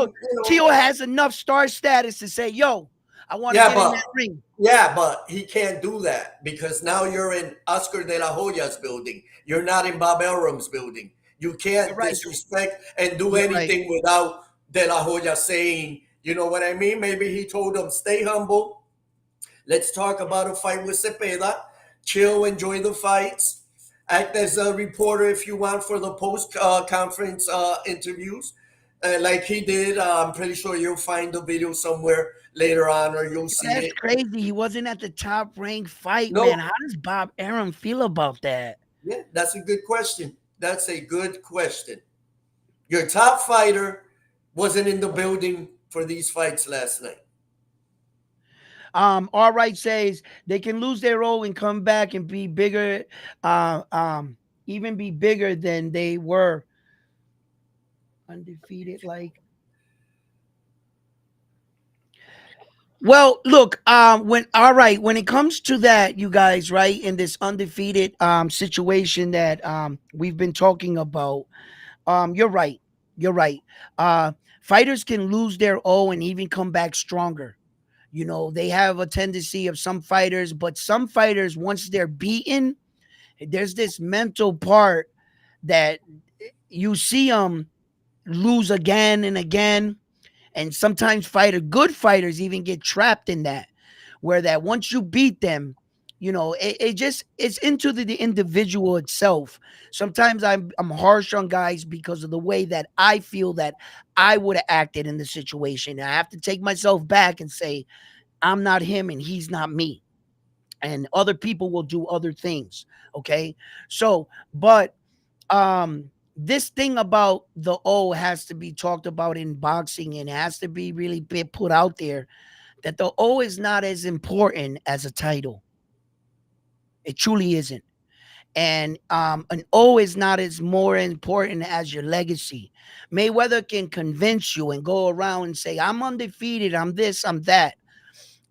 Tio has enough star status to say, yo, I want to Yeah, get in but that ring. yeah, but he can't do that because now you're in Oscar de la Hoya's building. You're not in Bob Arum's building. You You're can't right. disrespect and do You're right. anything without de la Hoya saying, you know what I mean? Maybe he told him, stay humble. Let's talk about a fight with Cepeda. Chill, enjoy the fights. Act as a reporter if you want for the post conference interviews, like he did. I'm pretty sure you'll find the video somewhere later on, or you'll Yo, see that's it. crazy. He wasn't at the top ranked fight, man. No, How does Bob Arum feel about that? yeah, that's a good question. That's a good question. Your top fighter wasn't in the building for these fights last night. All right says they can lose their role and come back and be bigger, uh, um, even be bigger than they were undefeated. Like, well, look, when all right, when it comes to that, you guys, right, in this undefeated situation that we've been talking about, you're right. You're right. Uh, Fighters can lose their O and even come back stronger. You know, they have a tendency of some fighters, but some fighters, once they're beaten, there's this mental part that you see them lose again and again. And sometimes good fighters even get trapped in that, where that once you beat them, you know, it just it's into the individual itself. Sometimes I'm harsh on guys because of the way that I feel that I would have acted in the situation. I have to take myself back and say, I'm not him and he's not me. And other people will do other things. Okay. So, but this thing about the O has to be talked about in boxing and has to be really put out there that the O is not as important as a title. It truly isn't. And an O is not as more important as your legacy. Mayweather can convince you and go around and say, I'm undefeated, I'm this, I'm that.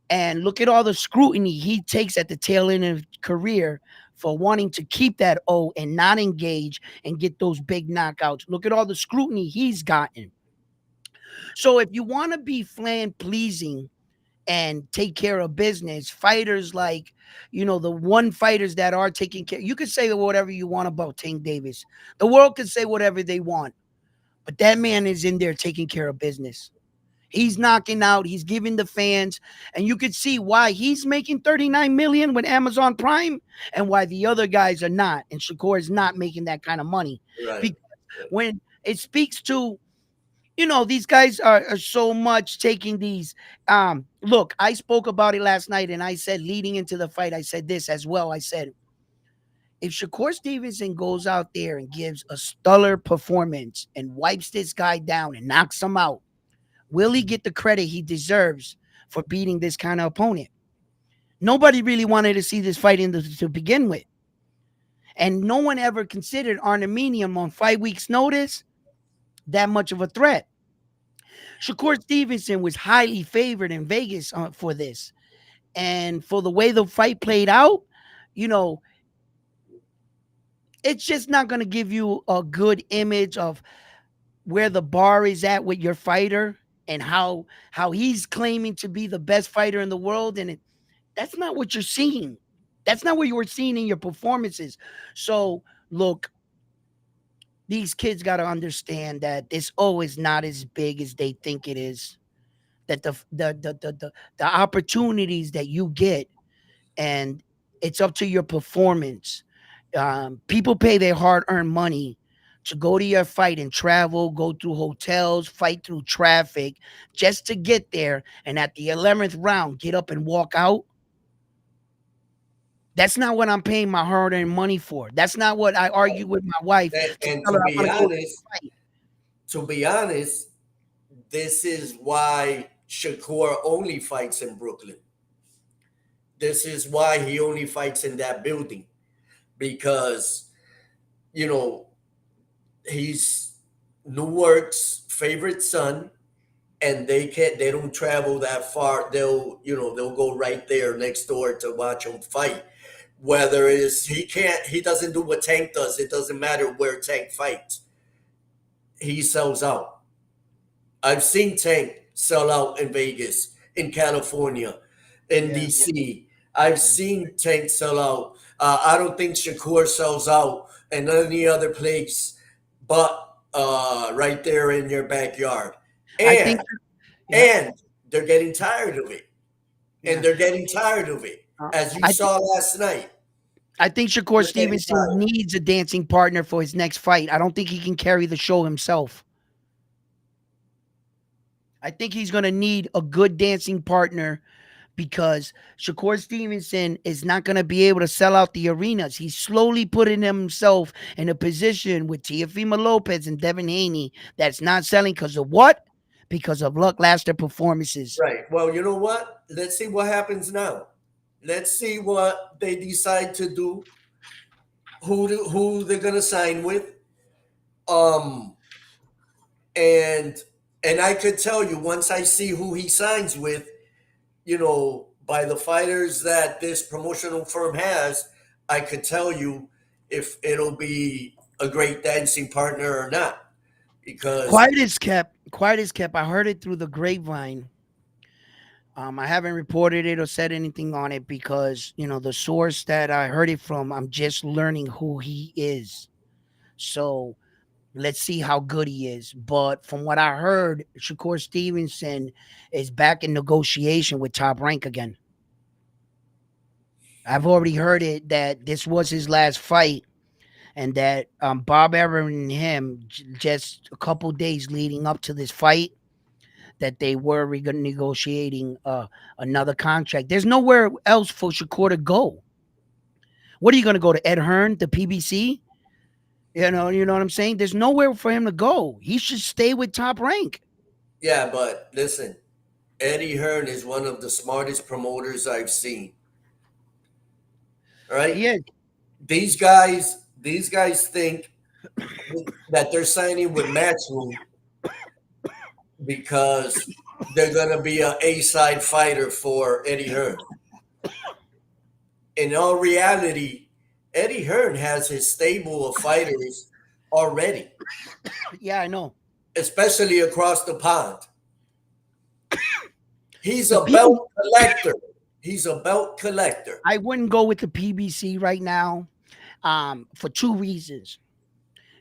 And look at all the scrutiny he takes at the tail end of his career for wanting to keep that O and not engage and get those big knockouts. Look at all the scrutiny he's gotten. So if you want to be flan pleasing and take care of business, fighters like, you know, the one fighters that are taking care, you can say whatever you want about Tank Davis. The world can say whatever they want, but that man is in there taking care of business. He's knocking out, he's giving the fans, and you could see why he's making 39 million with Amazon Prime and why the other guys are not. And Shakur is not making that kind of money. Right. Because when it speaks to, you know, these guys are so much taking these. Look, I spoke about it last night and I said leading into the fight, I said this as well. I said, if Shakur Stevenson goes out there and gives a stellar performance and wipes this guy down and knocks him out, will he get the credit he deserves for beating this kind of opponent? Nobody really wanted to see this fight to begin with. And no one ever considered Arteminium on 5 weeks' notice that much of a threat. Shakur Stevenson was highly favored in Vegas for this. And for the way the fight played out, you know, it's just not going to give you a good image of where the bar is at with your fighter and how he's claiming to be the best fighter in the world, and that's not what you're seeing. That's not what you were seeing in your performances. So look, these kids got to understand that this O is not as big as they think it is. That the opportunities that you get, and it's up to your performance. People pay their hard-earned money to go to your fight and travel, go through hotels, fight through traffic just to get there, and at the 11th round, get up and walk out. That's not what I'm paying my hard-earned money for. That's not what I argue with my wife to And tell her I want to go to the fight. to be honest, this is why Shakur only fights in Brooklyn. This is why he only fights in that building because you know he's Newark's favorite son, and they don't travel that far. They'll go right there next door to watch him fight. Whether it is he doesn't do what Tank does. It doesn't matter where Tank fights. He sells out. I've seen Tank sell out in Vegas. in California, in Yeah. DC. I've seen Tank sell out. I don't think Shakur sells out in any other place but right there in your backyard. I think. And Yeah. and they're getting tired of it. And Yeah. they're getting tired of it. As you I think. saw last night, I think Shakur they're getting Stevenson tired. needs a dancing partner for his next fight. I don't think he can carry the show himself. I think he's going to need a good dancing partner because Shakur Stevenson is not going to be able to sell out the arenas. He's slowly putting himself in a position with Teofimo Lopez and Devin Haney that's not selling because of what? Because of lackluster performances. Right. Well, you know what? Let's see what happens now. Let's see what they decide to do. Who they're gonna sign with. Um, and I could tell you once I see who he signs with, by the fighters that this promotional firm has, I could tell you if it'll be a great dancing partner or not. Because Quiet is kept. Quiet is kept. I heard it through the grapevine. I haven't reported it or said anything on it because the source that I heard it from. I'm just learning who he is. So let's see how good he is. But from what I heard, Shakur Stevenson is back in negotiation with Top Rank again. I've already heard it that this was his last fight, and that Bob Arum and him just a couple days leading up to this fight that they were negotiating another contract. There's nowhere else for Shakur to go. What are you going to go to Ed Hearn, the PBC? You know what I'm saying? There's nowhere for him to go. He should stay with Top Rank. yeah, but listen, Eddie Hearn is one of the smartest promoters I've seen. All right, He is. these guys think that they're signing with Matchroom because they're gonna be an A-side fighter for Eddie Hearn. In all reality, Eddie Hearn has his stable of fighters already, Yeah, I know. especially across the pond. He's The a people. belt collector. He's a belt collector. I wouldn't go with the PBC right now, for two reasons.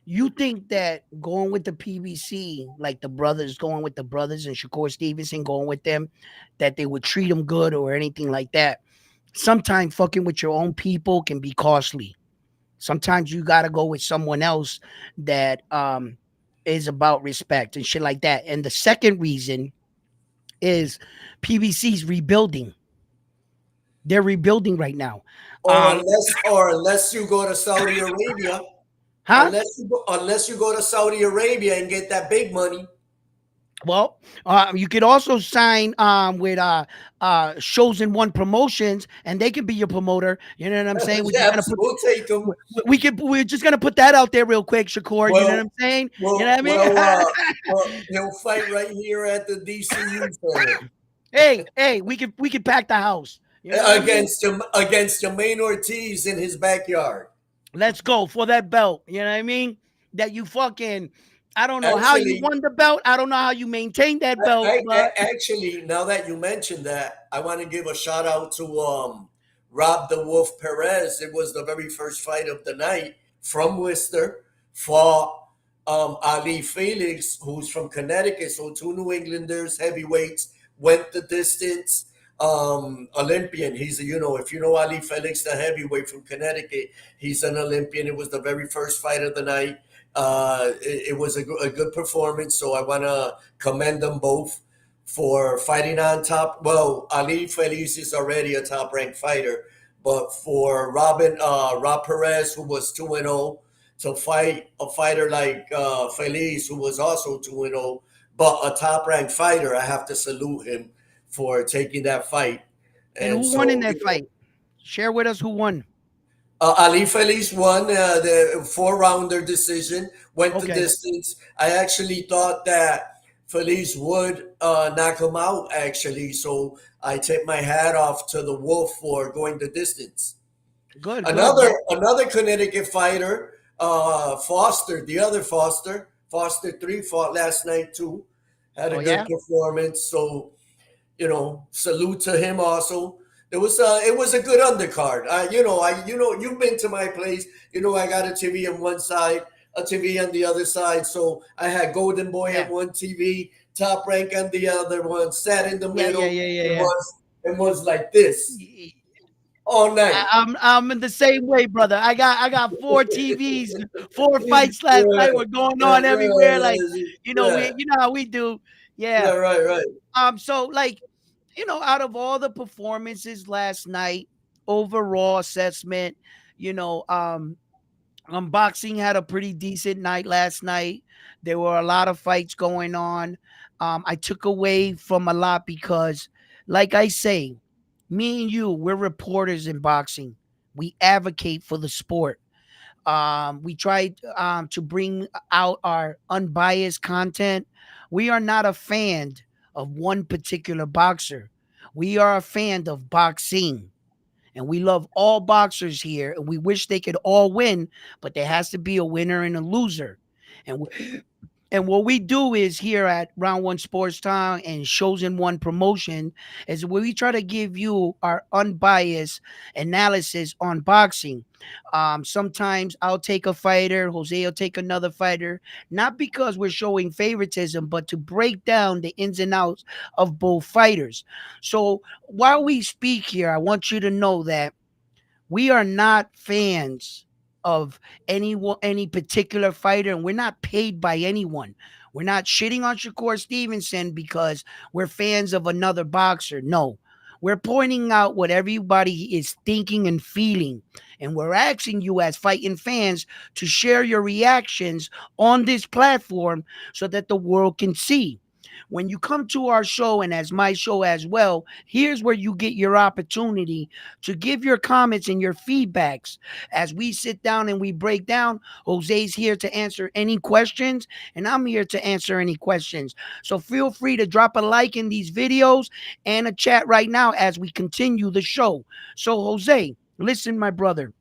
You think that going with the PBC, like the brothers going with the brothers and Shakur Stevenson going with them, that they would treat them good or anything like that. Sometimes fucking with your own people can be costly. Sometimes you got to go with someone else that is about respect and shit like that. And the second reason is PBC's rebuilding. They're rebuilding right now. Or Um, unless you go to Saudi Arabia, huh? unless you go to Saudi Arabia and get that big money. Well, you could also sign with shows in one promotions, and they can be your promoter. You know what I'm saying? We're just Yeah, gonna put we'll take them. we're just gonna put that out there real quick, Shakur. You know what Well, I'm saying? You know well, what I mean? well, he'll fight right here at the DCU Center Hey, we can pack the house. You know what I mean? against Jermaine Ortiz in his backyard. Let's go for that belt. You know what I mean? That you fucking. I don't know how you Actually, won the belt. I don't know how you maintained that belt, but actually, now that you mentioned that, I want to give a shout out to Rob the Wolf Perez. It was the very first fight of the night from Worcester. Fought Ali Felix, who's from Connecticut. So two New Englanders, heavyweights, went the distance. Olympian. He's if you know Ali Felix, the heavyweight from Connecticut, he's an Olympian. It was the very first fight of the night. It was a good performance, so I want to commend them both for fighting on top. Well, Ali Feliz is already a top ranked fighter, but for Rob Perez, who was 2-0, to fight a fighter like Feliz, who was also 2-0, but a top ranked fighter, I have to salute him for taking that fight. and And who won in so, that fight? Share with us who won. Ali Feliz won the four-rounder decision, went the Okay, distance. I actually thought that Feliz would knock him out, actually. So I tip my hat off to the Wolf for going the distance. good, good. Another Connecticut fighter, Foster, the other Foster 3 fought last night too. Had Oh a good yeah. performance. So Salute to him also. It was a good undercard. You've been to my place. I got a TV on one side, a TV on the other side. So I had Golden Boy on Yeah. one TV, Top Rank on the other one, sat in the Yeah, yeah, middle, yeah, yeah, and yeah. was like this all night. I'm in the same way, brother. I got four TVs, four fights last Yeah, night. We're going yeah, on everywhere. Like, yeah, you know how we do. yeah, Yeah. right, right. So like, out of all the performances last night, overall assessment, you know, boxing had a pretty decent night last night. There were a lot of fights going on. I took away from a lot because, like I say, me and you, we're reporters in boxing. We advocate for the sport. We try to bring out our unbiased content. We are not a fan of one particular boxer. We are a fan of boxing. And we love all boxers here, and we wish they could all win, but there has to be a winner and a loser. And and what we do is here at Round One Sports Town and Shows in One Promotion is where we try to give you our unbiased analysis on boxing. Sometimes I'll take a fighter, Jose will take another fighter, not because we're showing favoritism, but to break down the ins and outs of both fighters. So while we speak here, I want you to know that we are not fans of any particular fighter, and we're not paid by anyone. We're not shitting on Shakur Stevenson because we're fans of another boxer. No. We're pointing out what everybody is thinking and feeling. And we're asking you, as fighting fans, to share your reactions on this platform so that the world can see. When you come to our show, and as my show as well, here's where you get your opportunity to give your comments and your feedbacks. As we sit down and we break down, Jose's here to answer any questions, and I'm here to answer any questions. So feel free to drop a like in these videos and a chat right now as we continue the show. So, Jose, listen, my brother.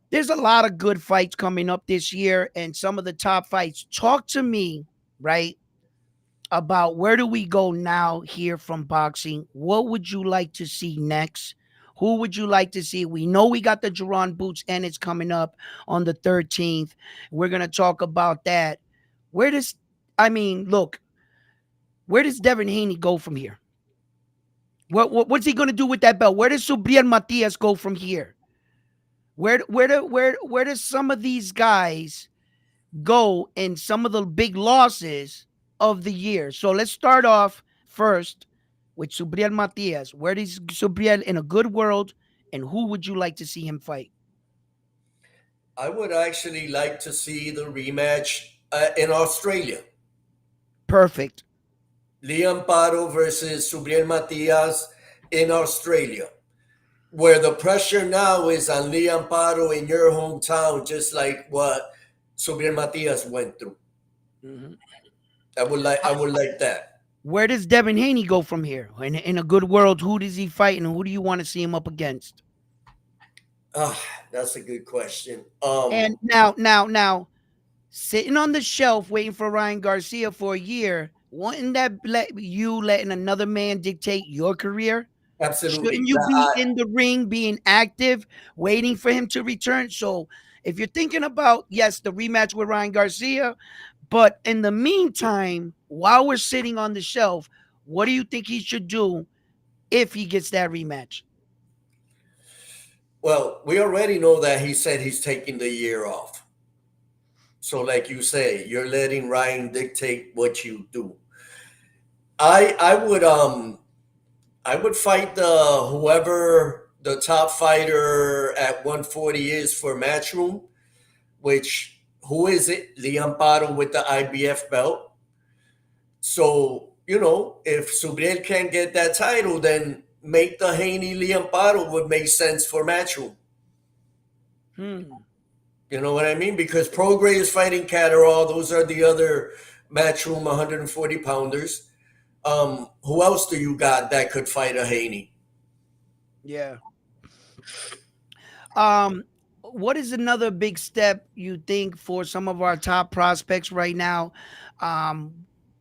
There's a lot of good fights coming up this year, and some of the top fights. Talk to me, right, about where do we go now here from boxing? What would you like to see next? Who would you like to see? We know we got the Jerron Boots and it's coming up on the 13th. We're going to talk about that. Where does, I mean, look, where does Devin Haney go from here? What's he going to do with that belt? Where does Subriel Matias go from here? Where does some of these guys go in some of the big losses of the year? So let's start off first with Subriel Matias. Where is Subriel in a good world, and who would you like to see him fight? I would actually like to see the rematch in Australia. Perfect. Liam Paro versus Subriel Matias in Australia, where the pressure now is on Liam Paro in your hometown, just like what Subriel Matias went through. Mhm. I would like that. Where does Devin Haney go from here? In a good world, who does he fight, and who do you want to see him up against? Ah, that's a good question. And now, sitting on the shelf waiting for Ryan Garcia for a year, wouldn't that let you letting another man dictate your career? Absolutely. Shouldn't you be in the ring, being active, waiting for him to return? So, if you're thinking about, yes, the rematch with Ryan Garcia, but in the meantime, while we're sitting on the shelf, what do you think he should do if he gets that rematch? Well, we already know that he said he's taking the year off. So, like you say, you're letting Ryan dictate what you do. I would I would fight the whoever the top fighter at 140 is for Matchroom, which who is it? Liam Paro with the IBF belt. So, if Subriel can't get that title, then make the Haney Liam Paro would make sense for Matchroom. Hmm. You know what I mean? Because Prograis is fighting Catterall. Those are the other Matchroom 140 pounders. Who else do you got that could fight a Haney? Yeah. Um, what is another big step you think for some of our top prospects right now? Um,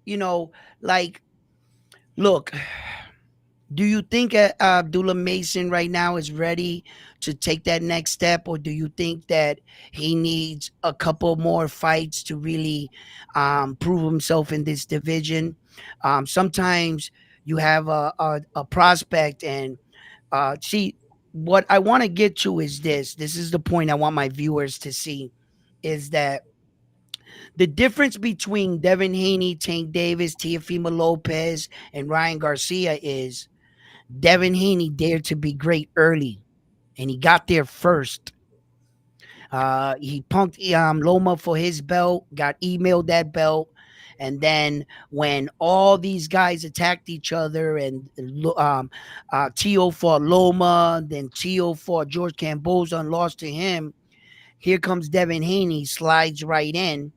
you know, like Look, do you think Abdullah Mason right now is ready to take that next step, or do you think that he needs a couple more fights to really prove himself in this division? Sometimes you have a prospect, and see, what I want to get to is this. This is the point I want my viewers to see: is that the difference between Devin Haney, Tank Davis, Teofimo Lopez, and Ryan Garcia is Devin Haney dared to be great early, and he got there first. He punked Loma for his belt, got emailed that belt, and then when all these guys attacked each other, and Tio fought Loma, then Tio fought George Camboza and lost to him. Here comes Devin Haney, slides right in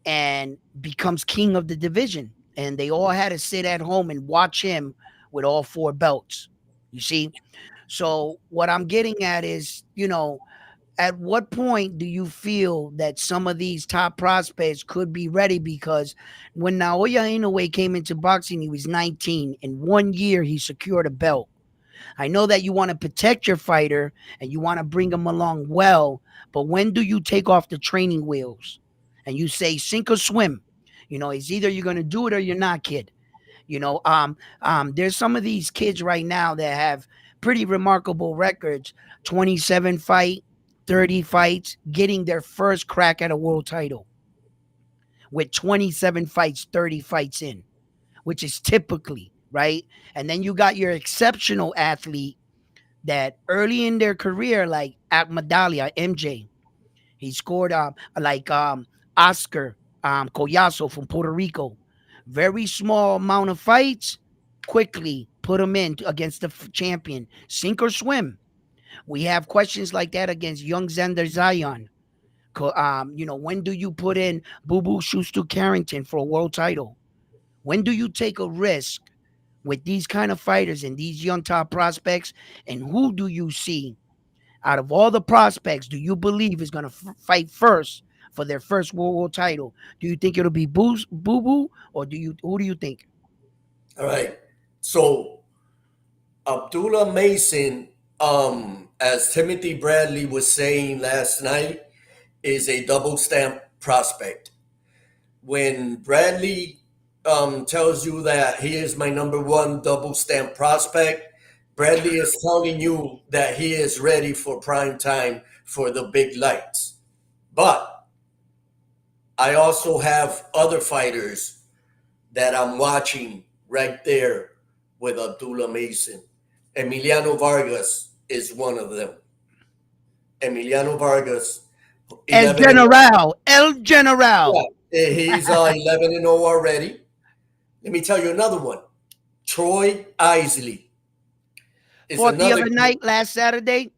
and becomes king of the division. And they all had to sit at home and watch him with all four belts. You see? So what I'm getting at is, at what point do you feel that some of these top prospects could be ready? Because when Naoya Inoue came into boxing, he was 19. In 1 year, he secured a belt. I know that you want to protect your fighter and you want to bring him along well, but when do you take off the training wheels and you say sink or swim? It's either you're going to do it or you're not, kid. There's some of these kids right now that have pretty remarkable records: 27 fight, 30 fights, getting their first crack at a world title with 27 fights, 30 fights in, which is typically right. And then you got your exceptional athlete that early in their career, like at Medalia, MJ, he scored like Oscar Collazo from Puerto Rico. Very small amount of fights, quickly put him in against the champion. Sink or swim. We have questions like that against young Xander Zion. When do you put in Boo Boo Schuster Carrington for a world title? When do you take a risk with these kind of fighters and these young top prospects? And who do you see out of all the prospects do you believe is going to fight first for their first world title? Do you think it'll be Boo Boo, or who do you think? All right. So Abdullah Mason, as Timothy Bradley was saying last night, is a double stamp prospect. When Bradley tells you that he is my number one double stamp prospect, Bradley is telling you that he is ready for prime time for the big lights. But I also have other fighters that I'm watching right there with Abdullah Mason. Emiliano Vargas is one of them. Emiliano Vargas, El 11 and General, El General. he's 11 and 0 already. Let me tell you another one. Troy Isley is Fought the another other kid. night, last Saturday.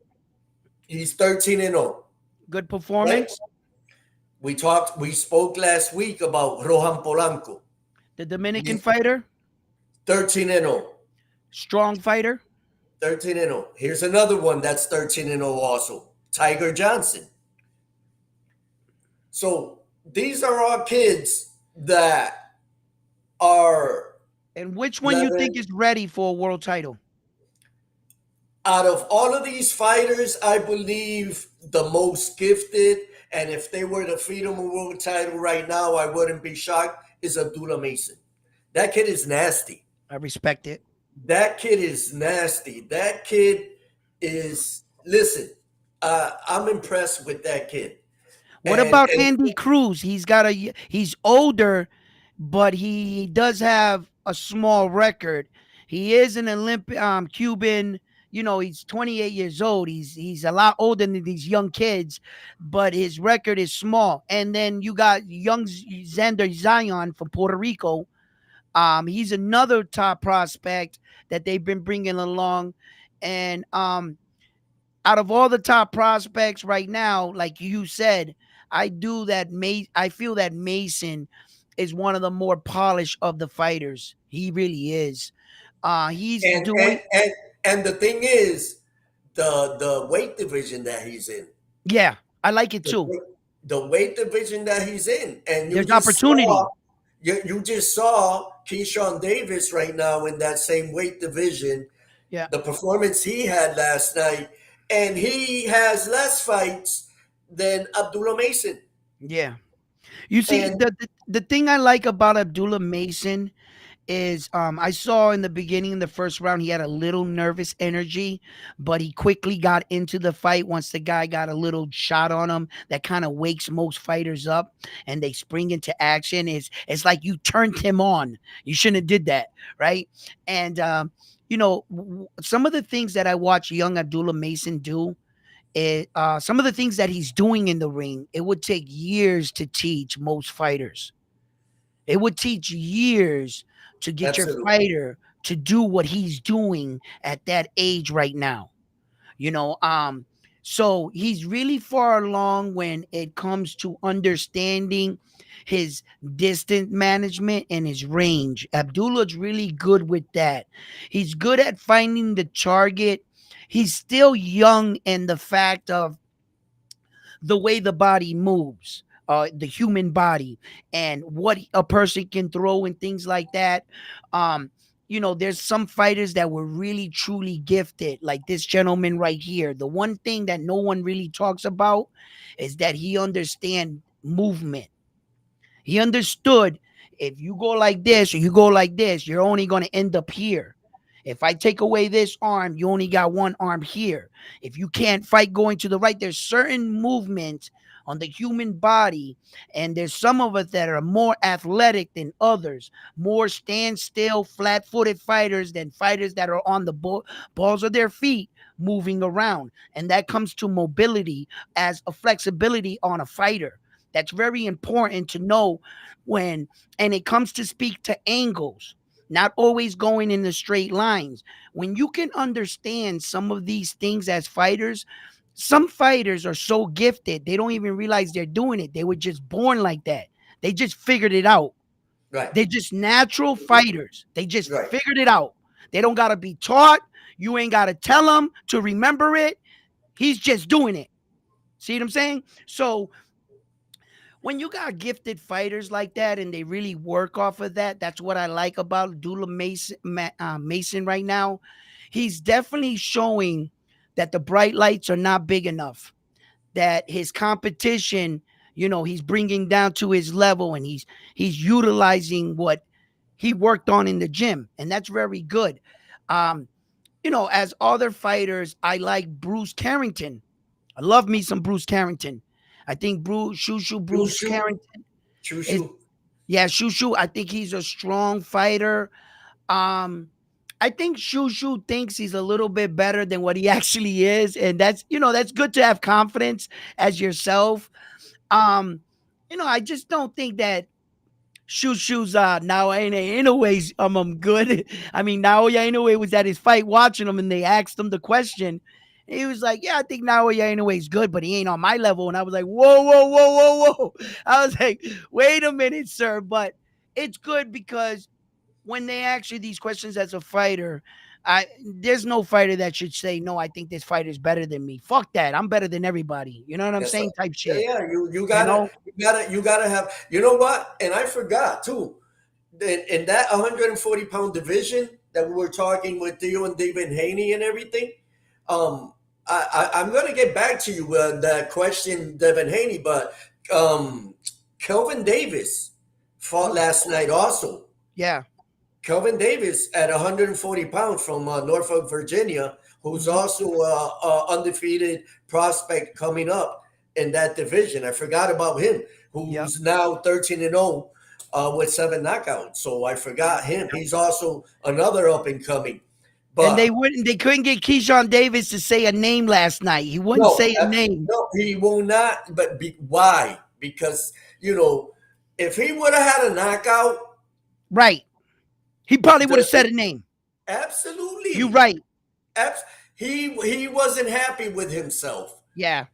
He's 13 and 0. Good Right? performance. We spoke last week about Rohan Polanco. The Dominican He's fighter, 13 and 0. strong fighter. 13 and 0. Here's another one that's 13 and 0 also. Tiger Johnson. So these are all kids that are And which one you think 11. is ready for a world title? Out of all of these fighters, I believe the most gifted, and if they were to feed him a world title right now, I wouldn't be shocked, is Abdullah Mason. That kid is nasty. I respect it. That kid is nasty. That kid is, listen, I'm impressed with that kid. What about Andy Cruz? He's older, but he does have a small record. He is an Olympic Cuban. He's 28 years old. He's a lot older than these young kids, but his record is small. And then you got young Xander Zion from Puerto Rico. He's another top prospect that they've been bringing along, and out of all the top prospects right now, like you said, I feel that Mason is one of the more polished of the fighters. He really is. He's and doing and and and the thing is, the weight division that he's in, yeah, I like it the too. weight, the weight division that he's in, and you There's just saw, opportunity. You just saw Keyshawn Davis right now in that same weight division, Yeah, the performance he had last night, and he has less fights than Abdullah Mason. yeah. You see, And the thing I like about Abdullah Mason is I saw in the beginning in the first round he had a little nervous energy, but he quickly got into the fight once the guy got a little shot on him that kind of wakes most fighters up and they spring into action. It's like you turned him on. You shouldn't have did that, right? And some of the things that I watch young Abdullah Mason do, some of the things that he's doing in the ring, it would take years to teach most fighters. It would teach years to get your absolutely, fighter to do what he's doing at that age right now. You know, so he's really far along when it comes to understanding his distance management and his range. Abdullah's really good with that. He's good at finding the target. He's still young in the fact of the way the body moves, the human body, and what a person can throw and things like that. Um, there's some fighters that were really truly gifted, like this gentleman right here. The one thing that no one really talks about is that he understands movement. He understood if you go like this or you go like this, you're only going to end up here. If I take away this arm, you only got one arm here. If you can't fight going to the right, there's certain movements on the human body, and there's some of us that are more athletic than others, more standstill, flat-footed fighters than fighters that are on the balls of their feet moving around. And that comes to mobility as a flexibility on a fighter. That's very important to know when, and it comes to speak to angles, not always going in the straight lines. When you can understand some of these things as fighters, some fighters are so gifted, they don't even realize they're doing it. They were just born like that. They just figured it out. right, They're just natural fighters. They just right. figured it out. They don't got to be taught. You ain't got to tell them to remember it. He's just doing it. See what I'm saying? So when you got gifted fighters like that and they really work off of that, that's what I like about Dula Mason right now. He's definitely showing that the bright lights are not big enough, that his competition, he's bringing down to his level, and he's utilizing what he worked on in the gym, and that's very good. Um, as other fighters, I like Bruce Carrington. I love me some Bruce Carrington. I think Shoo Bruce shoo, Carrington shoo is, shoo. yeah, Shushu. I think he's a strong fighter. Um, I think Shushu thinks he's a little bit better than what he actually is, and that's good to have confidence as yourself. Um, I just don't think that Shushu's now in a ways good. I mean, Naoya Inoue was at his fight watching him, and they asked him the question. He was like, "Yeah, I think Naoya Inoue is good, but he ain't on my level." And I was like, "Whoa, whoa, whoa, whoa, whoa!" I was like, "Wait a minute, sir." But it's good because when they ask you these questions as a fighter, there's no fighter that should say, "No, I think this fighter is better than me." Fuck that. I'm better than everybody. You know what I'm Yes, sir. saying? Type Yeah, shit. yeah. You You gotta know? you gotta have. You know what? And I forgot too. In that 140-pound division that we were talking with Theo and David Haney and everything, um, I'm going to get back to you that question, Devin Haney, but Kelvin Davis fought Mm, last night also. yeah. Kelvin Davis at 140 pounds from Norfolk, Virginia, who's Hmm. also undefeated prospect coming up in that division. I forgot about him, Yep. who's now 13 and 0 with 7 knockouts. So I forgot Yep. him. He's also another up and coming. And But they couldn't get Keyshawn Davis to say a name last night. He wouldn't no, say a name. no, he will not. But why? Because if he would have had a knockout, Right. He probably would have said the, a name. You absolutely. right. Abs- he wasn't happy with himself. Yeah.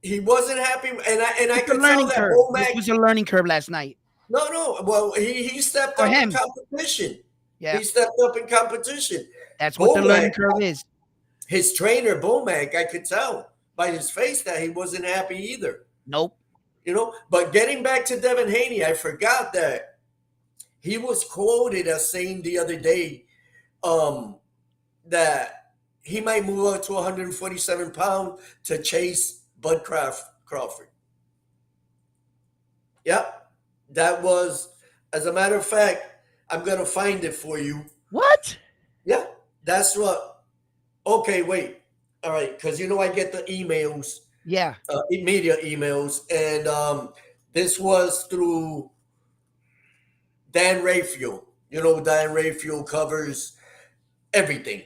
He wasn't happy, and I It's a could tell learning that curve. This Womack. was a learning curve last night No. Well, he stepped for up in him. competition. Yeah. He stepped up in competition. That's what the Womack, learning curve is. his trainer Womack, I could tell by his face that he wasn't happy either. Nope. But getting back to Devin Haney, I forgot that he was quoted as saying the other day um, that he might move up to 147 pounds to chase Crawford. Yep, that was, as a matter of fact, I'm gonna find it for you. What? Yeah, that's what. Okay, wait. All right, because I get the emails, Yeah. media emails, and this was through Dan Rayfield. Dan Rayfield covers everything,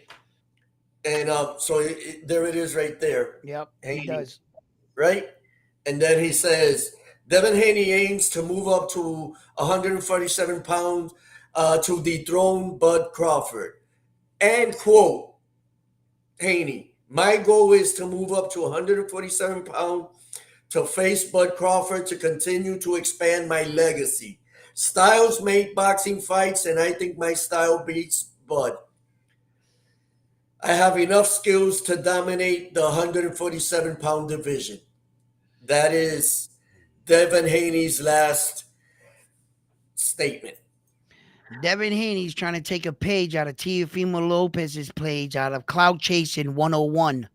and so there it is right there, Yep. He Haney, does. right? And then he says Devin Haney aims to move up to 147 pounds to dethrone Bud Crawford. And quote Haney, my goal is to move up to 147 pounds to face Bud Crawford to continue to expand my legacy. Styles made boxing fights, and I think my style beats Bud. I have enough skills to dominate the 147-pound division. That is Devin Haney's last statement. Devin Haney's trying to take a page out of Teofimo Lopez's page out of Cloud Chasing 101.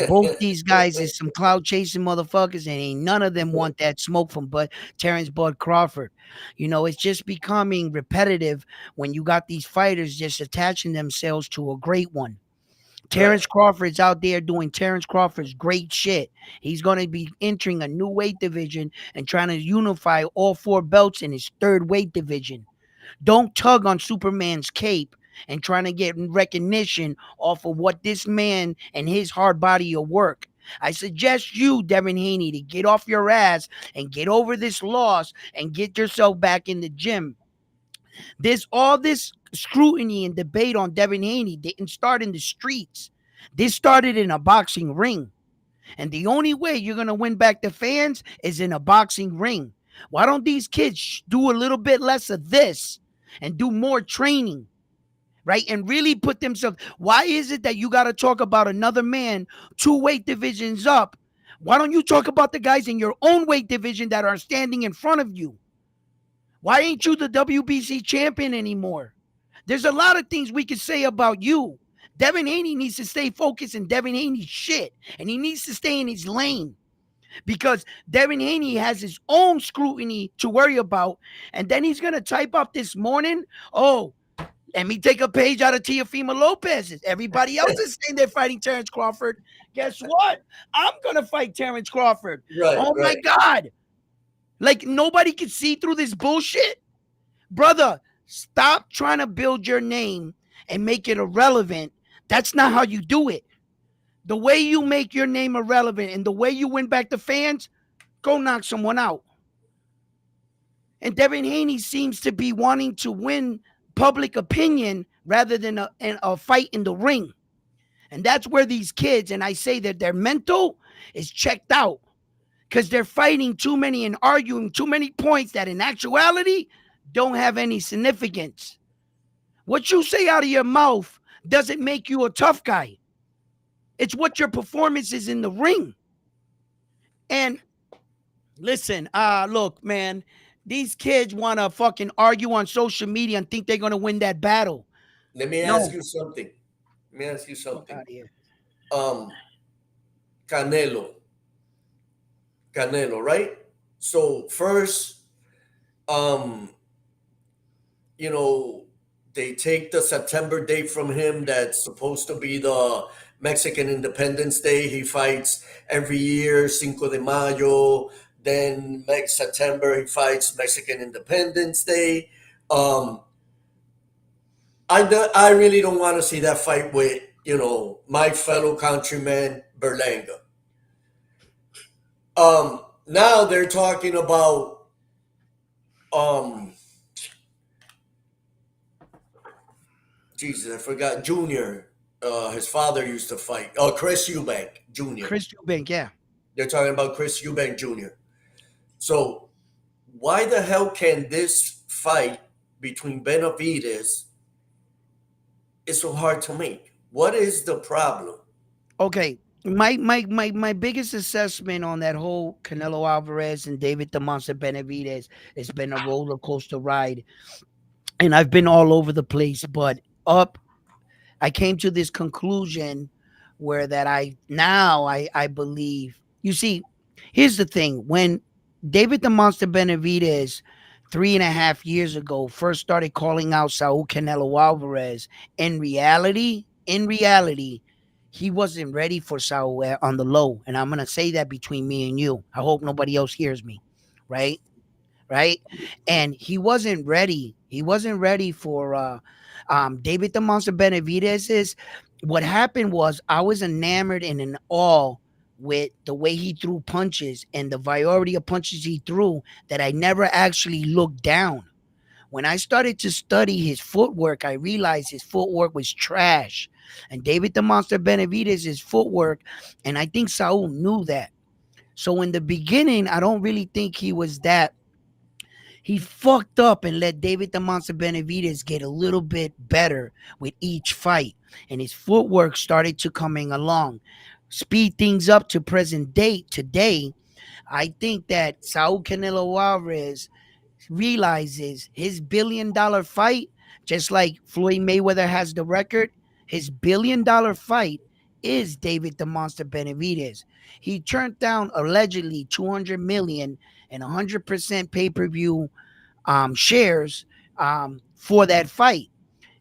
Both these guys is some cloud chasing motherfuckers, and ain't none of them want that smoke from Terrence Bud Crawford. It's just becoming repetitive when you got these fighters just attaching themselves to a great one. Right, Terrence Crawford's out there doing Terrence Crawford's great shit. He's going to be entering a new weight division and trying to unify all four belts in his third weight division. Don't tug on Superman's cape and trying to get recognition off of what this man and his hard body of work. I suggest you, Devin Haney, to get off your ass and get over this loss and get yourself back in the gym. All this scrutiny and debate on Devin Haney didn't start in the streets. This started in a boxing ring. And the only way you're going to win back the fans is in a boxing ring. Why don't these kids do a little bit less of this and do more training, right? And really put themselves. Why is it that you got to talk about another man 2 weight divisions up? Why don't you talk about the guys in your own weight division that are standing in front of you? Why ain't you the WBC champion anymore? There's a lot of things we could say about you. Devin Haney needs to stay focused in Devin Haney's shit, and he needs to stay in his lane because Devin Haney has his own scrutiny to worry about. And then he's going to type up this morning, oh, let me take a page out of Teofimo Lopez's. Everybody else is saying they're fighting Terrence Crawford. Guess what? I'm going to fight Terrence Crawford. right, Oh, my right. God. Like, nobody can see through this bullshit. Brother, stop trying to build your name and make it irrelevant. That's not how you do it. The way you make your name irrelevant and the way you win back the fans, go knock someone out. And Devin Haney seems to be wanting to win public opinion rather than a fight in the ring. And that's where these kids, and I say that their mental is checked out because they're fighting too many and arguing too many points that in actuality don't have any significance. What you say out of your mouth doesn't make you a tough guy. It's what your performance is in the ring. And listen, look, man, these kids want to fucking argue on social media and think they're going to win that battle. Let me ask No, you something. Let me ask you fuck something. out of here. Um, Canelo, Canelo, right? So first, um, you know, they take the September date from him that's supposed to be the Mexican Independence Day. He fights every year, Cinco de Mayo. Then next September, he fights Mexican Independence Day. Um, I really don't want to see that fight with, my fellow countryman, Berlanga. Now they're talking about um, Jesus, I forgot Junior. His father used to fight. Oh, Chris Eubank Jr. Chris Eubank, yeah. They're talking about Chris Eubank Jr. So why the hell can this fight between Benavides is so hard to make? What is the problem? Okay. My biggest assessment on that whole Canelo Alvarez and David the Monster Benavidez, it's been a roller coaster ride. and I've been all over the place, but up I came to this conclusion where that I believe. You see, here's the thing: when David the Monster Benavidez 3.5 years ago first started calling out Saul Canelo Alvarez, in reality, he wasn't ready for Saul on the low, and I'm gonna say that between me and you. I hope nobody else hears me, right? Right? And he wasn't ready. He wasn't ready for David the Monster Benavidez. Is what happened was I was enamored and in awe with the way he threw punches and the variety of punches he threw that I never actually looked down. When I started to study his footwork, I realized his footwork was trash. And David the Monster Benavidez, his footwork, and I think Saul knew that. So in the beginning, I don't really think he was that. He fucked up and let David the Monster Benavidez get a little bit better with each fight, and his footwork started to coming along. Speed things up to present date today. I think that Saul Canelo Alvarez realizes his $1 billion fight, just like Floyd Mayweather has the record, his $1 billion fight is David the Monster Benavidez. He turned down allegedly 200 million and 100% pay-per-view shares for that fight.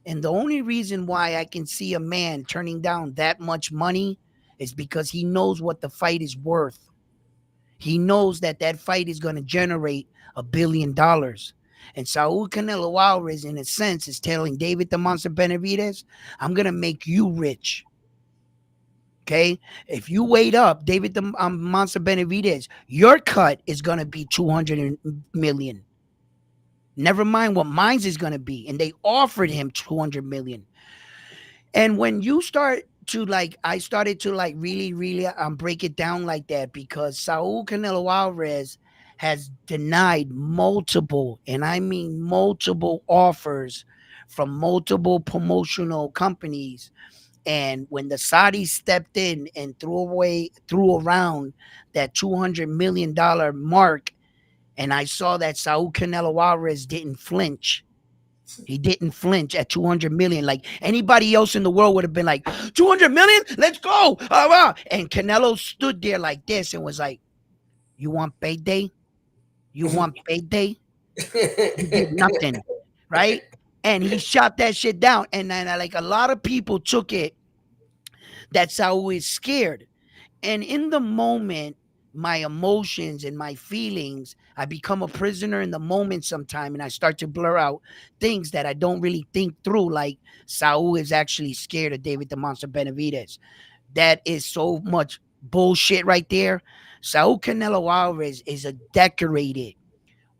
And the only reason why I can see a man turning down that much money is because he knows what the fight is worth. He knows that that fight is going to generate $1 billion. And Saul Canelo Alvarez, in a sense, is telling David the Monster Benavidez, I'm going to make you rich. Okay? If you wait up, David the Monster Benavidez, your cut is going to be 200 million. Never mind what mine's is going to be. And they offered him 200 million. And when you start to like, I started to like really break it down like that because Saul Canelo Alvarez has denied multiple, and I mean multiple offers from multiple promotional companies. And when the Saudis stepped in and threw around that $200 million mark, and I saw that Saul Canelo Alvarez didn't flinch. He didn't flinch at 200 million. Like anybody else in the world would have been like, 200 million? Let's go. And Canelo stood there like this and was like, you want payday? You want payday? You get nothing. Right? And he shot that shit down. And then like a lot of people took it that Saul is scared. And in the moment, my emotions and my feelings, I become a prisoner in the moment sometime, and I start to blur out things that I don't really think through. Like Saul is actually scared of David the Monster Benavidez. That is so much bullshit right there. Saul Canelo Alvarez is a decorated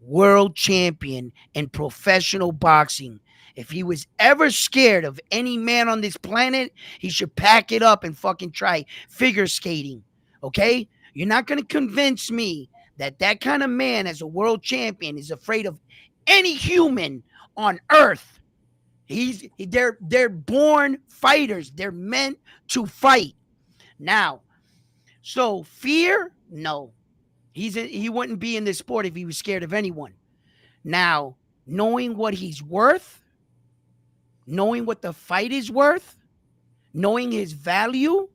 world champion in professional boxing. If he was ever scared of any man on this planet, he should pack it up and fucking try figure skating. Okay? You're not going to convince me that that kind of man as a world champion is afraid of any human on earth. They're born fighters. They're meant to fight. Now, so fear? No. He wouldn't be in this sport if he was scared of anyone. Now, knowing what he's worth, knowing what the fight is worth, knowing his value,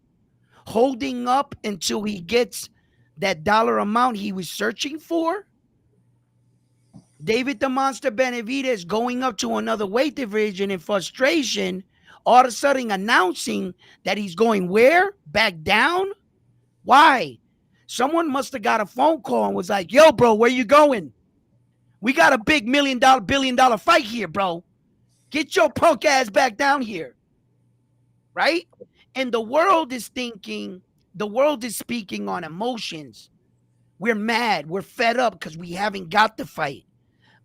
holding up until he gets that dollar amount he was searching for. David the Monster Benavidez going up to another weight division in frustration, all of a sudden announcing that he's going where? Back down? Why? Someone must have got a phone call and was like, yo, bro, where you going? We got a big $1 billion fight here, bro. Get your punk ass back down here. Right? And the world is speaking on emotions. We're mad. We're fed up because we haven't got the fight.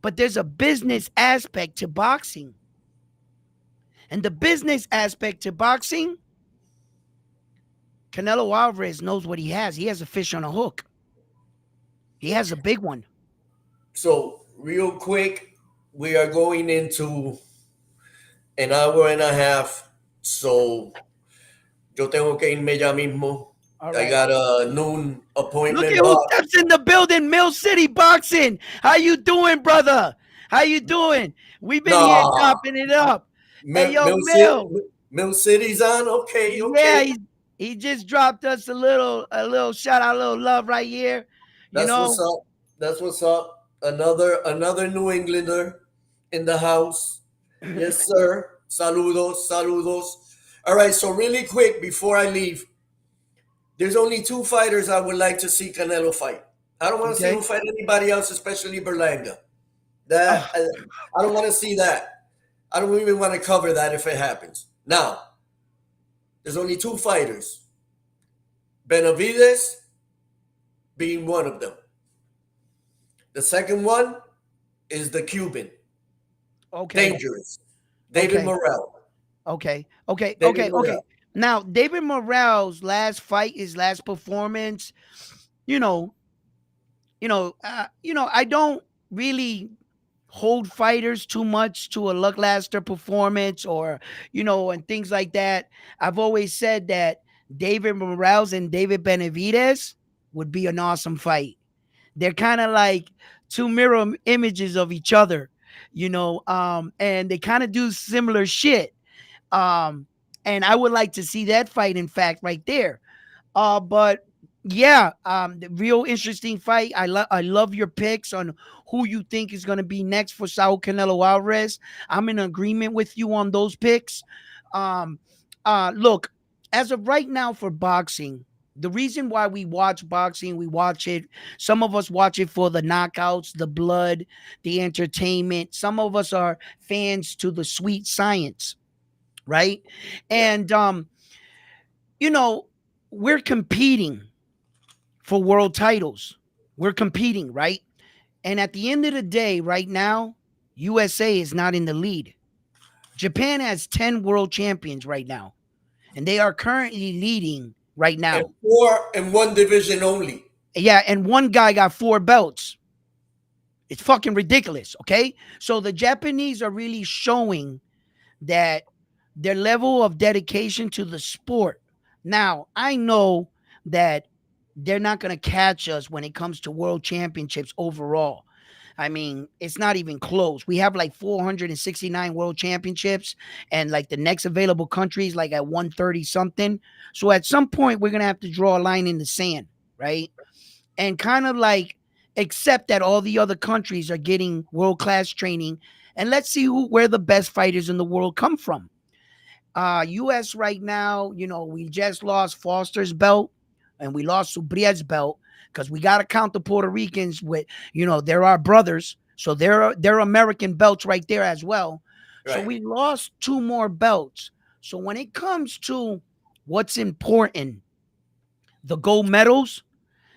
But there's a business aspect to boxing. And the business aspect to boxing, Canelo Alvarez knows what he has. He has a fish on a hook. He has a big one. So, real quick, we are going into an hour and a half. So, yo tengo que irme ya mismo. All I right. got a noon Look appointment. at who steps in the building, Mill City Boxing. How you doing, brother? How you doing? We've been here No, chopping it up. Hey, Mill, yo, Mill City, Mill. Mill City's on. Okay, Yeah, okay. he just dropped us a little shout out, a little love right here. You That's what's know, up. That's what's up. Another New Englander in the house. Yes, sir. Saludos, saludos. All right. So really quick before I leave, there's only two fighters I would like to see Canelo fight. I don't want to see him okay. fight anybody else, especially Berlanga. That I don't want to see that. I don't even want to cover that if it happens. Now, there's only two fighters. Benavides being one of them. The second one is the Cuban. Okay, Dangerous. David okay, Morrell. David okay. Morrell. Now, David Morale's last fight, his last performance, you know, I don't really hold fighters too much to a lackluster performance or and things like that. I've always said that David Morales and David Benavides would be an awesome fight. They're kind of like two mirror images of each other, and they kind of do similar shit. Um, and I would like to see that fight, in fact, right there. But yeah, the real interesting fight. I love your picks on who you think is going to be next for Saul Canelo Alvarez. I'm in agreement with you on those picks. Um, Look, as of right now for boxing, the reason why we watch boxing, we watch it. Some of us watch it for the knockouts, the blood, the entertainment. Some of us are fans to the sweet science, right? Yeah. And you know, we're competing for world titles. We're competing, right? And at the end of the day, right now, USA is not in the lead. Japan has 10 world champions right now, and they are currently leading right And now. four in one division only. Yeah, and one guy got 4 belts. It's fucking ridiculous, okay? So the Japanese are really showing that their level of dedication to the sport. Now, I know that they're not going to catch us when it comes to world championships overall. I mean, it's not even close. We have like 469 world championships, and like the next available countries like at 130 something. So at some point, we're going to have to draw a line in the sand, right? And kind of like accept that all the other countries are getting world class training, and let's see where the best fighters in the world come from. US right now, we just lost Foster's belt and we lost Subria's belt because we got to count the Puerto Ricans with, they're our brothers. So they're American belts right there as well. So Right. we lost 2 more belts. So when it comes to what's important, the gold medals,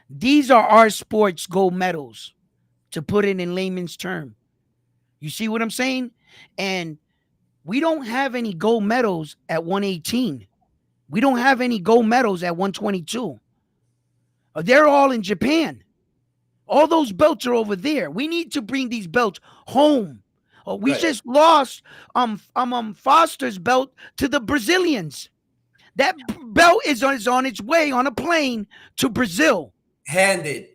these are our sports gold medals, to put it in layman's term. You see what I'm saying? And we don't have any gold medals at 118. We don't have any gold medals at 122. They're all in Japan. All those belts are over there. We need to bring these belts home. We Right. just lost Foster's belt to the Brazilians. That belt is on its way on a plane to Brazil. Handed.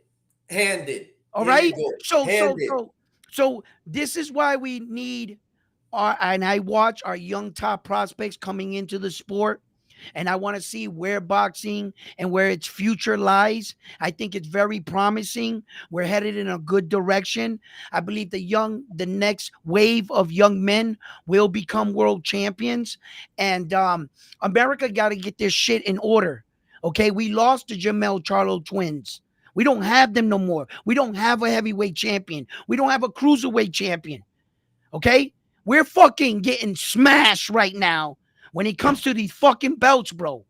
Handed. All Here you right. go. So so Handed. so so this is why we need and I watch our young top prospects coming into the sport, and I want to see where boxing and where its future lies. I think it's very promising. We're headed in a good direction. I believe the next wave of young men will become world champions, and America got to get their shit in order. Okay, we lost the Jamel Charlo twins. We don't have them no more. We don't have a heavyweight champion. We don't have a cruiserweight champion. Okay? We're fucking getting smashed right now when it comes to these fucking belts, bro.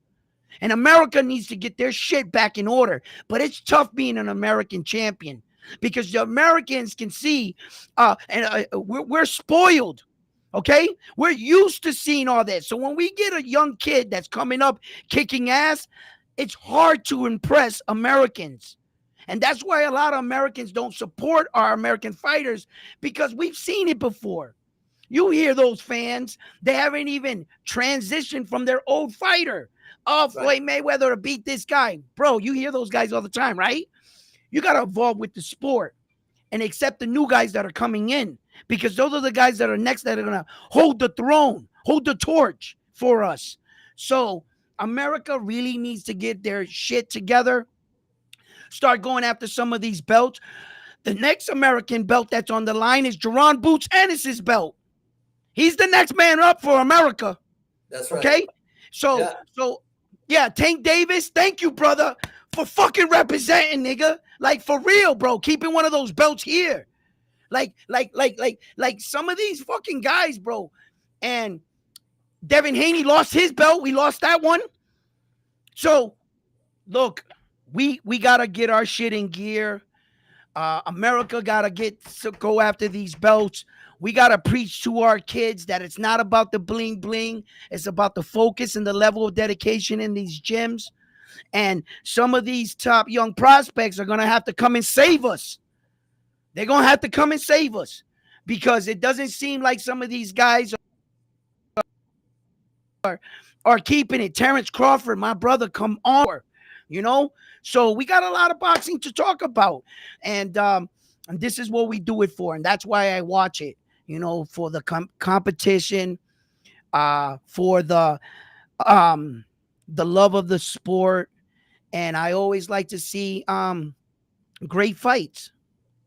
And America needs to get their shit back in order. But it's tough being an American champion because the Americans can see, we're spoiled. Okay? We're used to seeing all this. So when we get a young kid that's coming up kicking ass, it's hard to impress Americans. And that's why a lot of Americans don't support our American fighters, because we've seen it before. You hear those fans, they haven't even transitioned from their old fighter. Oh, Right. Floyd Mayweather to beat this guy. Bro, you hear those guys all the time, right? You got to evolve with the sport and accept the new guys that are coming in. because those are the guys that are next that are gonna hold the throne, hold the torch for us. So America really needs to get their shit together, start going after some of these belts. The next American belt that's on the line is Jerron Boots Ennis's belt. He's the next man up for America. That's right. Okay? So, Yeah, so yeah, Tank Davis, thank you, brother, for fucking representing, nigga. Like for real, bro. Keeping one of those belts here. Like some of these fucking guys, bro. And Devin Haney lost his belt. We lost that one. So look, we gotta get our shit in gear. America gotta go after these belts. We gotta preach to our kids that it's not about the bling bling. It's about the focus and the level of dedication in these gyms. And some of these top young prospects are gonna have to come and save us. They're gonna have to come and save us because it doesn't seem like some of these guys are keeping it. Terrence Crawford, my brother, come on, you know. So we got a lot of boxing to talk about, and this is what we do it for, and that's why I watch it. You know, for the competition, for the love of the sport, and I always like to see great fights.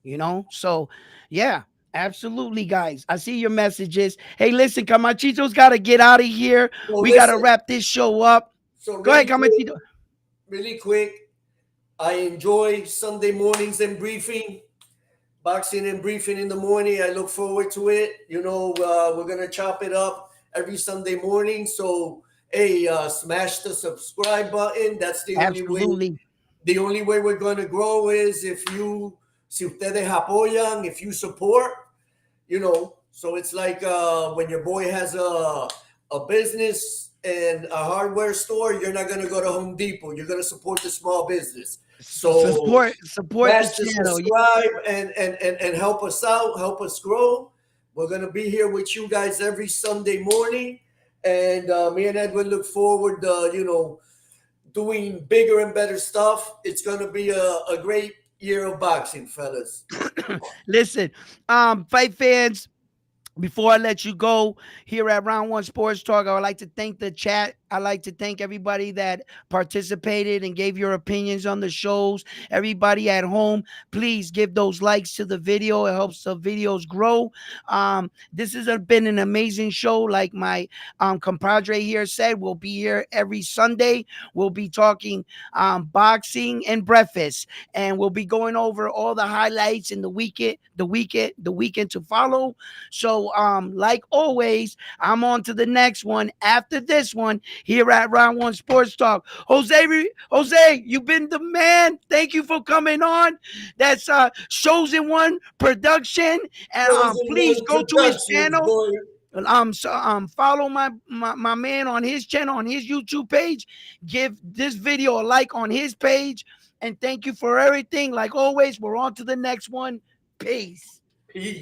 You know, so yeah. Absolutely, guys. I see your messages. Hey, listen, Camachito's got to get out of here. so We got to listen, wrap this show up. so Go ahead, really quick, Camachito. really quick. I enjoy Sunday mornings and briefing, boxing and briefing in the morning. I look forward to it. You know, we're gonna chop it up every Sunday morning. So, hey, smash the subscribe button. That's the only way. Absolutely. The only way we're gonna grow is if you, si ustedes apoyan, if you support. You know, so it's like when your boy has a business and a hardware store, you're not gonna go to Home Depot. You're gonna support the small business. So Support the smash the channel. subscribe and help us out, help us grow. We're gonna be here with you guys every Sunday morning, and me and Edwin look forward to doing bigger and better stuff. It's gonna be a great year of boxing, fellas. Listen, fight fans, before I let you go here at Round One Sports Talk, I would like to thank the chat. I'd like to thank everybody that participated and gave your opinions on the shows. Everybody at home, please give those likes to the video. It helps the videos grow. This has been an amazing show. Like my compadre here said, we'll be here every Sunday. We'll be talking boxing and breakfast, and we'll be going over all the highlights in the weekend to follow. So, like always, I'm on to the next one after this one here at Round One Sports Talk. Jose, you've been the man. Thank you for coming on. That's Chosen One Production, and Chosen please One go to his Productions, channel. boy. Follow my man on his channel, on his YouTube page. Give this video a like on his page, and thank you for everything. Like always, we're on to the next one. Peace. Peace.